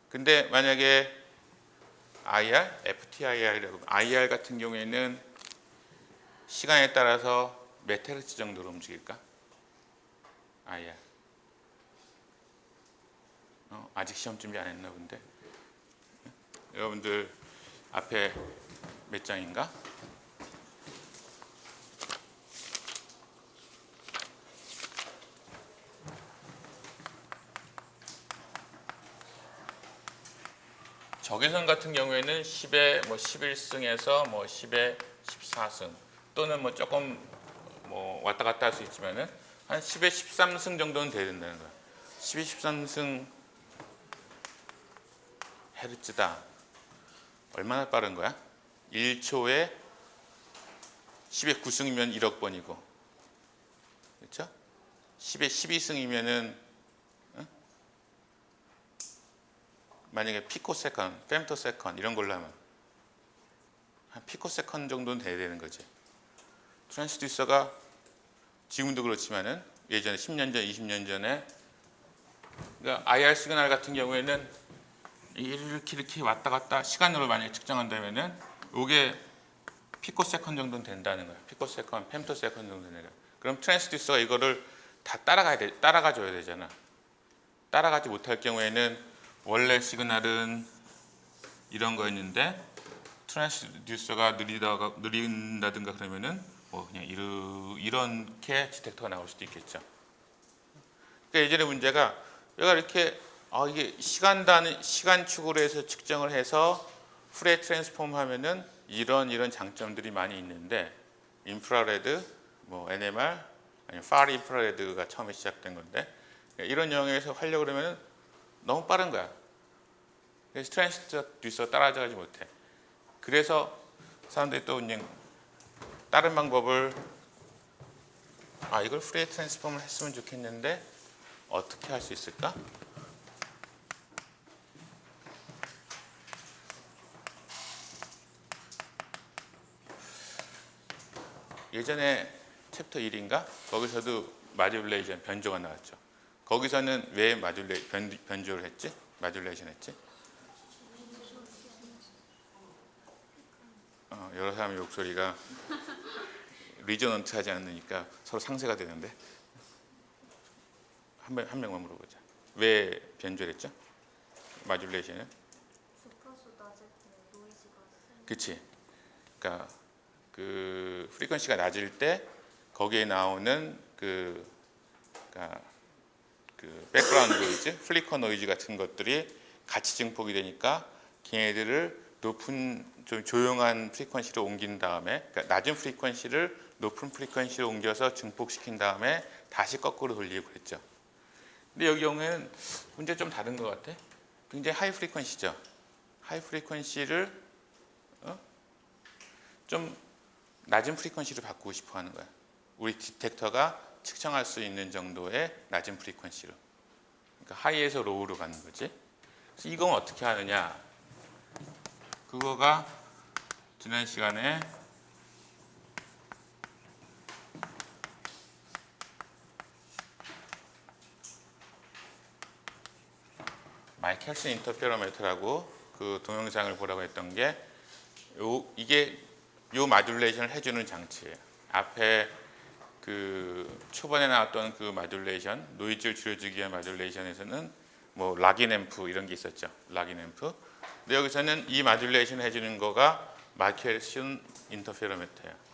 근데 만약에 IR, FTIR이라고 IR 같은 경우에는 시간에 따라서 몇 헤르츠 정도로 움직일까? IR. 아직 시험 준비 안 했나 본데. 여러분들 앞에 몇 장인가? 적외선 같은 경우에는 10의 뭐 11승에서 뭐 10의 14승 또는 뭐 조금 뭐 왔다 갔다 할 수 있지만은 한 10의 13승 정도는 돼야 된다는 거야. 10의 13승 헤르츠다. 얼마나 빠른 거야? 1초에 10의 9승이면 1억 번이고, 그렇죠? 10의 12승이면은 만약에 피코세컨, femtoseconds 이런 걸로 하면 한 피코세컨 정도는 돼야 되는 거지. 트랜스듀서가 지금도 그렇지만은 예전에 10년 전, 20년 전에 그러니까 IR 시그널 같은 경우에는 이렇게 왔다 갔다 시간으로 만약에 측정한다면은 이게 피코세컨 정도는 된다는 거예요. 피코세컨, 펜토세컨 정도 되는 거예요. 그럼 트랜스듀서가 이거를 다 따라가 줘야 되잖아. 따라가지 못할 경우에는 원래 시그널은 이런 거였는데 트랜스듀서가 느린다든가 그러면은 뭐 그냥 이렇게 디텍터가 나올 수도 있겠죠. 그러니까 예전에 문제가 얘가 이렇게 이게 시간축으로 해서 측정을 해서 후레 트랜스폼 하면은 이런 장점들이 많이 있는데 인프라레드, 뭐 NMR, 아니면 파리 인프라레드가 처음에 시작된 건데 이런 영역에서 하려고 그러면 너무 빠른 거야. 그래서 트랜스듀서 따라가지 못해. 그래서 사람들이 또 그냥 다른 방법을 이걸 후레 트랜스폼을 했으면 좋겠는데 어떻게 할 수 있을까? 예전에 챕터 1인가? 거기서도 마듈레이션 변조가 나왔죠. 거기서는 왜 변조를 했지? 마듈레이션 했지? 여러 사람의 목소리가 리저넌트하지 않으니까 서로 상쇄가 되는데 한 명만 물어보자. 왜 변조를 했죠? 마듈레이션은? 주파수 낮을 때 노이즈가 그치. 그러니까 그 프리퀀시가 낮을 때 거기에 나오는 그러니까 그 백그라운드 노이즈, 플리커 노이즈 같은 것들이 같이 증폭이 되니까 걔네들을 높은 좀 조용한 프리퀀시로 옮긴 다음에 그러니까 낮은 프리퀀시를 높은 프리퀀시로 옮겨서 증폭시킨 다음에 다시 거꾸로 돌리고 그랬죠. 근데 여기 경우에는 문제가 좀 다른 것 같아. 굉장히 하이 프리퀀시죠. 하이 프리퀀시를 좀 낮은 프리퀀시로 바꾸고 싶어 하는 거야. 우리 디텍터가 측정할 수 있는 정도의 낮은 프리퀀시로. 그러니까 하이에서 로우로 가는 거지. 그래서 이건 어떻게 하느냐. 그거가 지난 시간에 마이켈슨 인터페로메터라고 그 동영상을 보라고 했던 게 이게 요 마듈레이션을 해주는 장치예요. 앞에 그 초반에 나왔던 그 마듈레이션, 노이즈를 줄여주기 위한 마듈레이션에서는 뭐 락인 앰프 이런 게 있었죠. 락인 앰프. 근데 여기서는 이 마듈레이션을 해주는 거가 마이켈슨 인터페로메터예요.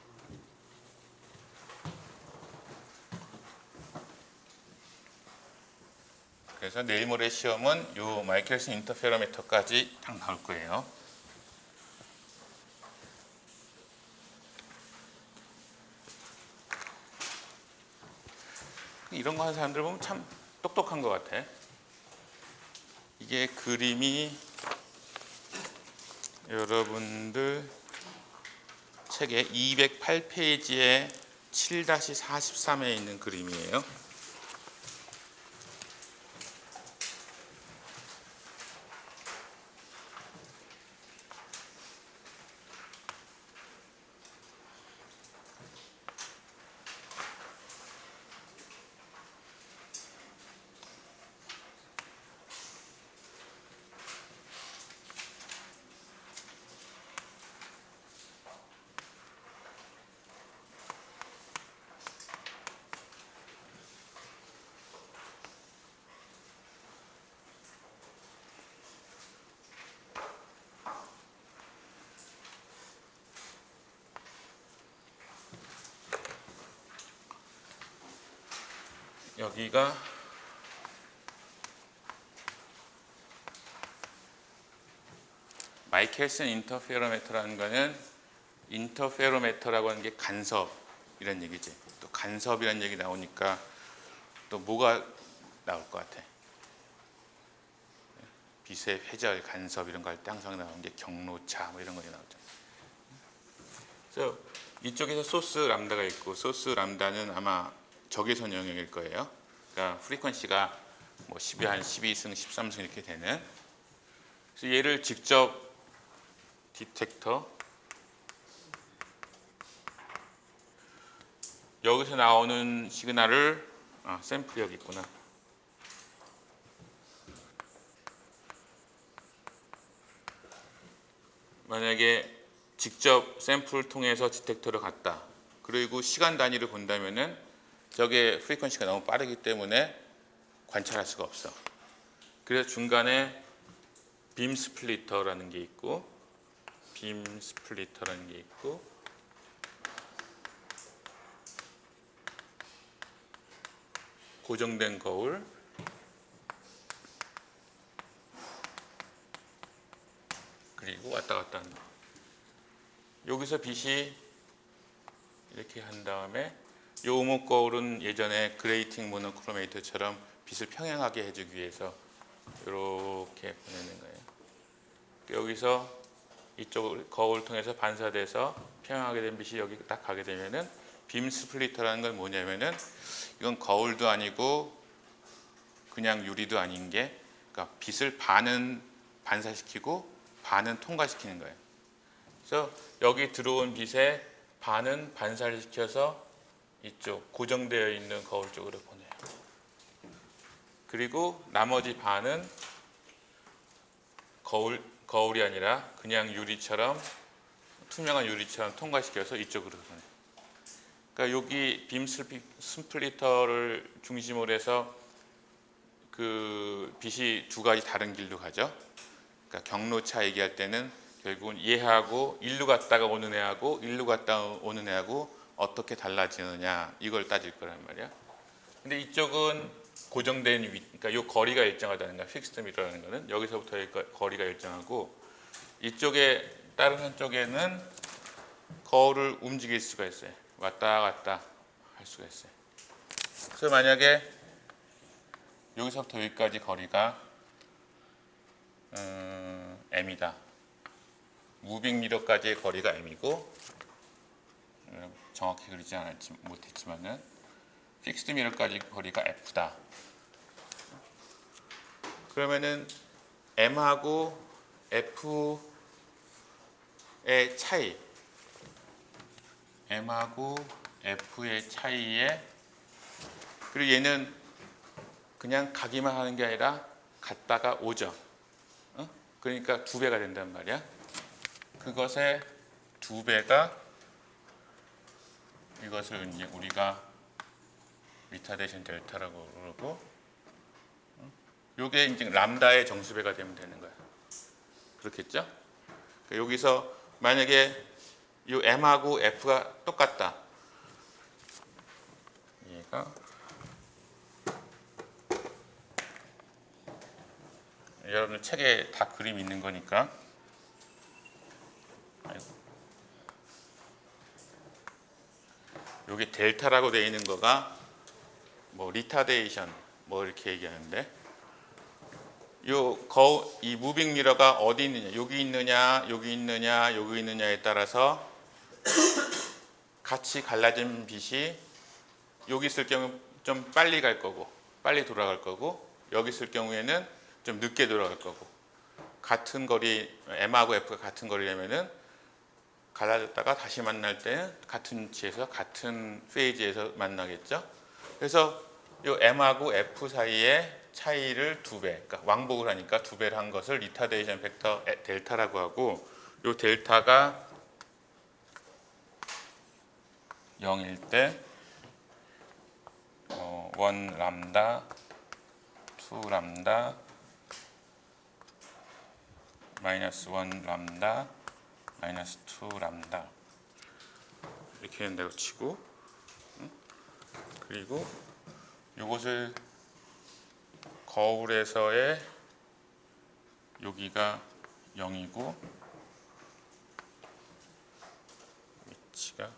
그래서 내일 모레 시험은 요 마이켈슨 인터페로메터까지 딱 나올 거예요. 이런 거 하는 사람들 보면 참 똑똑한 것 같아. 이게 그림이 여러분들 책의 208페이지에 7-43에 있는 그림이에요. 여기가 마이켈슨 인터페로메터라는 거는 인터페로메터라고 하는 게 간섭 이런 얘기지. 또 간섭이라는 얘기 나오니까 또 뭐가 나올 것 같아? 빛의 회절, 간섭 이런 거 할 때 항상 나오는 게 경로차 뭐 이런 거 나오죠. 그래서 이쪽에서 소스 람다가 있고 소스 람다는 아마 적외선 영역일 거예요. 그러니까 프리퀀시가 뭐 10에 한 12승, 13승 이렇게 되는. 그래서 얘를 직접 디텍터 여기서 나오는 시그널을 샘플이 여기 있구나. 만약에 직접 샘플을 통해서 디텍터를 갔다. 그리고 시간 단위를 본다면은 저게 프리퀀시가 너무 빠르기 때문에 관찰할 수가 없어. 그래서 중간에 빔 스플리터라는 게 있고, 고정된 거울, 그리고 왔다 갔다 하는 거. 여기서 빛이 이렇게 한 다음에 이 오목 거울은 예전에 그레이팅 모노크로메이터처럼 빛을 평행하게 해주기 위해서 이렇게 보내는 거예요. 여기서 이쪽 거울을 통해서 반사돼서 평행하게 된 빛이 여기 딱 가게 되면은 빔 스플리터라는 건 뭐냐면은 이건 거울도 아니고 그냥 유리도 아닌 게, 그러니까 빛을 반은 반사시키고 반은 통과시키는 거예요. 그래서 여기 들어온 빛에 반은 반사를 시켜서 이쪽 고정되어 있는 거울 쪽으로 보내요. 그리고 나머지 반은 거울이 아니라 그냥 유리처럼, 투명한 유리처럼 통과시켜서 이쪽으로 보내요. 그러니까 여기 빔 스플리터를 중심으로 해서 그 빛이 두 가지 다른 길로 가죠. 그러니까 경로차 얘기할 때는 결국은 얘하고 일로 갔다가 오는 애하고 일로 갔다 오는 애하고 어떻게 달라지느냐 이걸 따질 거란 말이야. 근데 이쪽은 고정된 그러니까 이 거리가 일정하다는 거야. 픽스드 미러라는 거는 여기서부터 여기 거리가 일정하고, 이쪽에 다른 한쪽에는 거울을 움직일 수가 있어요. 왔다 갔다 할 수가 있어요. 그래서 만약에 여기서부터 여기까지 거리가 m이다. 무빙 미러까지의 거리가 m이고, 정확히 그리지 못했지만은 픽스드 미러까지 거리가 f다. 그러면은 m하고 f의 차이, m하고 f의 차이에, 그리고 얘는 그냥 가기만 하는 게 아니라 갔다가 오죠. 그러니까 2배가 된단 말이야. 그것의 2배가 이것을 이제 우리가 리타데이션 델타라고 그러고, 요게 이제 람다의 정수배가 되면 되는 거야. 그렇겠죠? 그러니까 여기서 만약에 이 m하고 f가 똑같다. 얘가 여러분들 책에 다 그림이 있는 거니까. 여기 델타라고 되어 있는 거가 뭐 리타데이션 뭐 이렇게 얘기하는데, 이 무빙 미러가 어디 있느냐, 여기 있느냐, 여기 있느냐, 여기 있느냐에 따라서 같이 갈라진 빛이 여기 있을 경우 좀 빨리 갈 거고, 빨리 돌아갈 거고, 여기 있을 경우에는 좀 늦게 돌아갈 거고, 같은 거리, m하고 f가 같은 거리라면은 갈라졌다가 다시 만날 때 같은 위치에서 같은 페이지에서 만나겠죠. 그래서 이 m하고 f 사이의 차이를 2배, 그러니까 왕복을 하니까 2배를 한 것을 리타데이션 벡터 델타라고 하고, 이 델타가 0일 때 1 람다, 2 람다, 마이너스 1 람다, 마이너스 2 람다 이렇게 된다고 치고, 그리고 이것을 거울에서의 여기가 0이고 위치가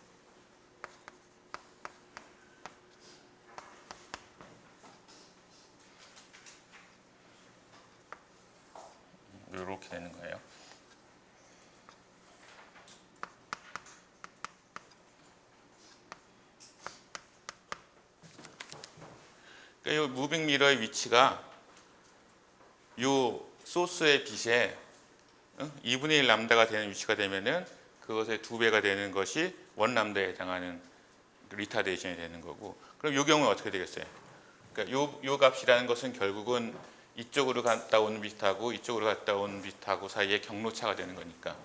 이렇게 되는 거예요. 그러니까 이 무빙 미러의 위치가 이 소스의 빛에 2분의 1 람다가 되는 위치가 되면은 그것의 2배가 되는 것이 1 람다에 해당하는 리타데이션이 되는 거고. 그럼 이 경우는 어떻게 되겠어요? 그러니까 요 값이라는 것은 결국은 이쪽으로 갔다 오는 비트하고 이쪽으로 갔다 오는 비트하고 사이에 경로차가 되는 거니까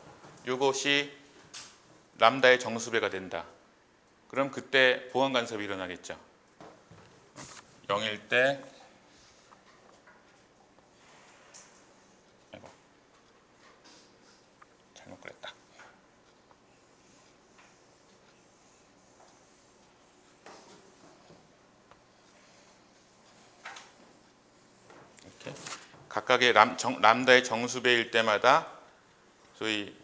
이것이 람다의 정수배가 된다. 그럼 그때 보완 간섭이 일어나겠죠. 0일 때 아이고 잘못 그랬다. 이렇게 각각의 람다의 정수배일 때마다 소위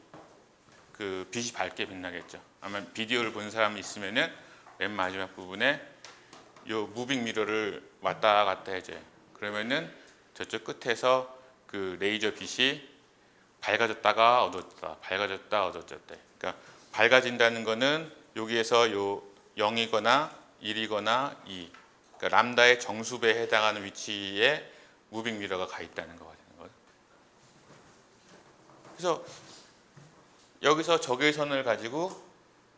그 빛이 밝게 빛나겠죠. 아마 비디오를 본 사람이 있으면은 맨 마지막 부분에 요 무빙 미러를 왔다 갔다 해줘요. 그러면은 저쪽 끝에서 그 레이저 빛이 밝아졌다가 어두워졌다, 밝아졌다 어두워졌다. 그러니까 밝아진다는 거는 여기에서 요 0이거나 1이거나 2, 그러니까 람다의 정수배에 해당하는 위치에 무빙 미러가 가 있다는 거가 되는 거예요. 그래서 여기서 적외선을 가지고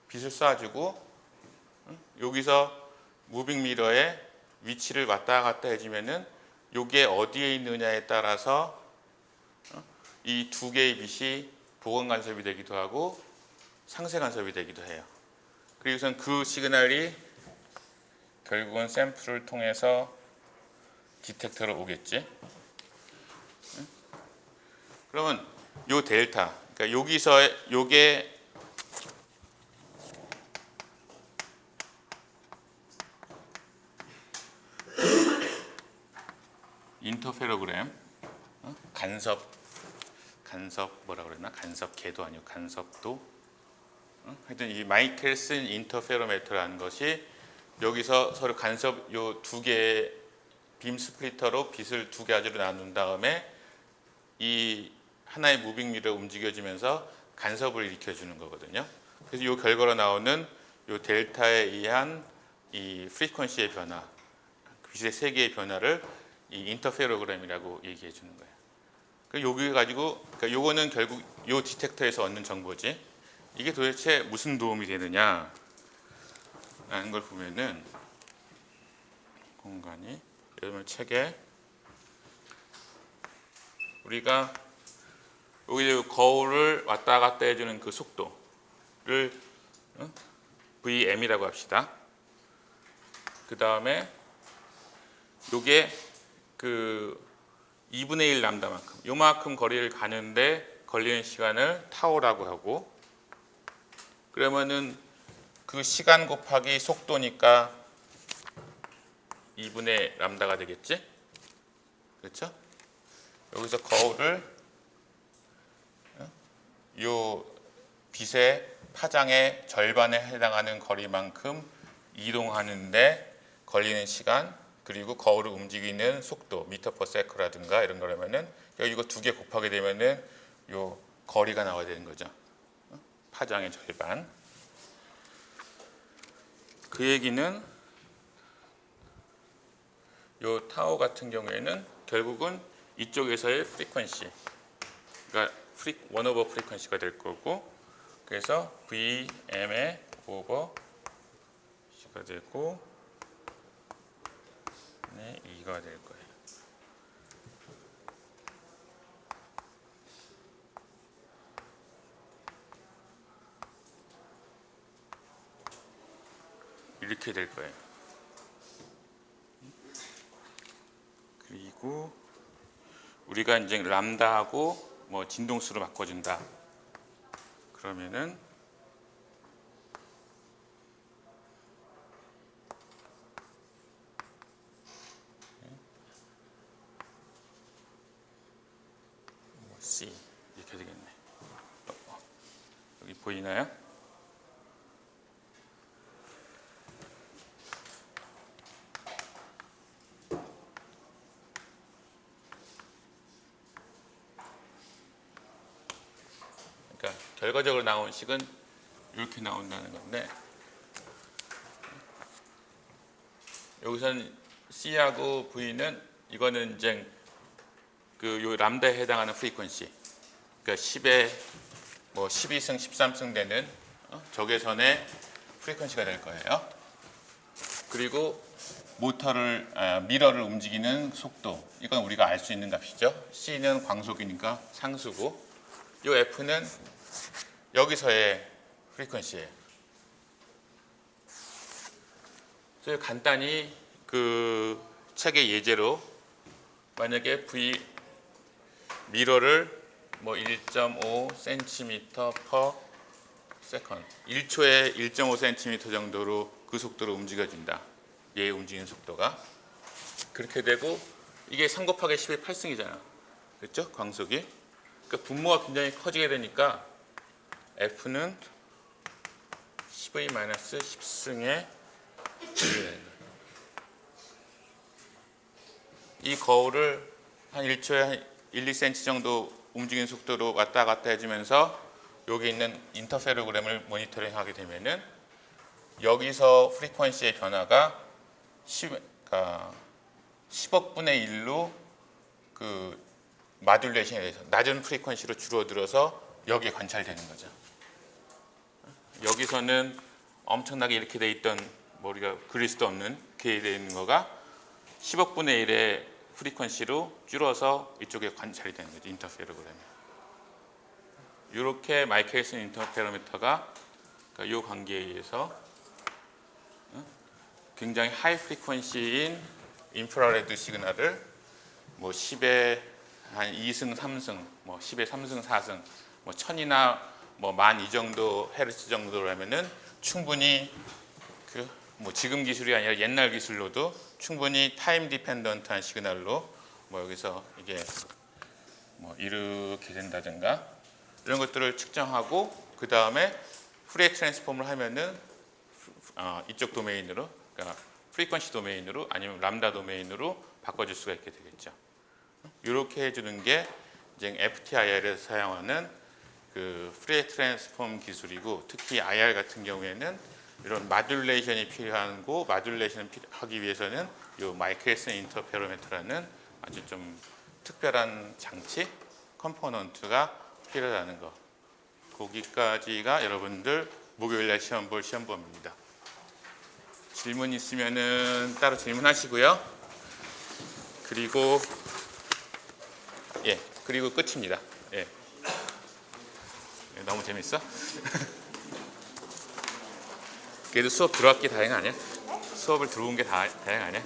빛을 쏴주고 여기서 무빙 미러의 위치를 왔다 갔다 해주면은 이게 어디에 있느냐에 따라서 이 두 개의 빛이 보건 간섭이 되기도 하고 상쇄 간섭이 되기도 해요. 그리고선 그 시그널이 결국은 샘플을 통해서 디텍터로 오겠지. 그러면 요 델타, 그러니까 여기서 요게 인터페로그램, 간섭 뭐라 그랬나? 간섭계도 아니고 간섭도. 하여튼 이 마이켈슨 인터페로메터라는 것이 여기서 서로 간섭 요 두 개의 빔 스플리터로 빛을 두 가지로 나눈 다음에 이 하나의 무빙 미러가 움직여지면서 간섭을 일으켜주는 거거든요. 그래서 이 결과로 나오는 이 델타에 의한 이 프리퀀시의 변화, 빛의 세계의 변화를 이 인터페로그램이라고 얘기해 주는 거예요. 여기 가지고, 그러니까 요거는 결국 요 디텍터에서 얻는 정보지. 이게 도대체 무슨 도움이 되느냐라는 걸 보면은 공간이 여러분 책에 우리가 여기 거울을 왔다 갔다 해주는 그 속도를 VM이라고 합시다. 그 다음에 요게 그 2분의 1 람다만큼 요만큼 거리를 가는데 걸리는 시간을 타오라고 하고, 그러면은 그 시간 곱하기 속도니까 2분의 람다가 되겠지? 그렇죠? 여기서 거울을 요 빛의 파장의 절반에 해당하는 거리만큼 이동하는데 걸리는 시간, 그리고 거울을 움직이는 속도, 미터 퍼 세크라든가 이런 거라면은 이거 두 개 곱하게 되면은 요 거리가 나와야 되는 거죠. 파장의 절반. 그 얘기는 요 타오 같은 경우에는 결국은 이쪽에서의 프리퀀시, 그러니까 1 오버 프리퀀시가 될 거고, 그래서 VM의 오버 C가 되고 네, 2가 될 거예요. 이렇게 될 거예요. 그리고 우리가 이제 람다하고 뭐 진동수로 바꿔준다. 그러면은 C 이렇게 되겠네. 여기 보이나요? 그러니까 결과적으로 나온 식은 이렇게 나온다는 건데, 여기서는 C하고 V는 이거는 이제 그 요 람다에 해당하는 프리퀀시, 그러니까 10에 뭐 12승, 13승 되는 적외선의 프리퀀시가 될 거예요. 그리고 미러를 움직이는 속도. 이건 우리가 알 수 있는 값이죠. C는 광속이니까 상수고, 이 F는 여기서의 프리퀀시예요. 그래서 간단히 그 책의 예제로 만약에 미러를 뭐 1.5cm per second, 1초에 1.5cm 정도로 그 속도로 움직여진다. 얘 움직이는 속도가. 그렇게 되고 이게 3 곱하기 10의 8승이잖아. 그렇죠? 광속이. 그러니까 분모가 굉장히 커지게 되니까 F는 10의-10승의 1이 이 거울을 한 1초에 한 1, 2cm 정도 움직이는 속도로 왔다 갔다 해주면서 여기 있는 인터페로그램을 모니터링 하게 되면은 여기서 프리퀀시의 변화가 10억 분의 1로 그 마듈레이션에 대해서 낮은 프리퀀시로 줄어들어서 여기에 관찰되는 거죠. 여기서는 엄청나게 이렇게 돼 있던 우리가 그릴 수도 없는 이렇게 돼 있는 거가 10억 분의 1의 프리퀀시로 줄어서 이쪽에 관찰이 되는 거죠. 인터페로그램이. 이렇게 마이클슨 인터페로미터가 이 관계에 의해서 굉장히 하이 프리퀀시인 인프라레드 시그널을 뭐 10의 한 2승, 3승, 뭐 10의 3승, 4승, 뭐 1000이나 뭐 10,000 이 정도 헤르츠 정도라면은 충분히 뭐 지금 기술이 아니라 옛날 기술로도 충분히 타임 디펜던트한 시그널로 뭐 여기서 이게 뭐 이렇게 된다든가 이런 것들을 측정하고 그 다음에 후리에 트랜스폼을 하면은 이쪽 도메인으로, 그러니까 프리퀀시 도메인으로 아니면 람다 도메인으로 바꿔줄 수가 있게 되겠죠. 이렇게 해주는 게 이제 FTIR에서 사용하는 그 후리에 트랜스폼 기술이고, 특히 IR 같은 경우에는 이런 마듈레이션이 필요하고, 마듈레이션을 하기 위해서는 이 마이클슨 인터페로미터라는 아주 좀 특별한 장치, 컴포넌트가 필요하다는 거. 거기까지가 여러분들 목요일날 시험 볼 시험범입니다. 질문 있으면은 따로 질문하시고요. 그리고 끝입니다. 너무 재밌어? 그래도 수업 들어왔기 다행 아니야? 수업을 들어온 게 다행 아니야?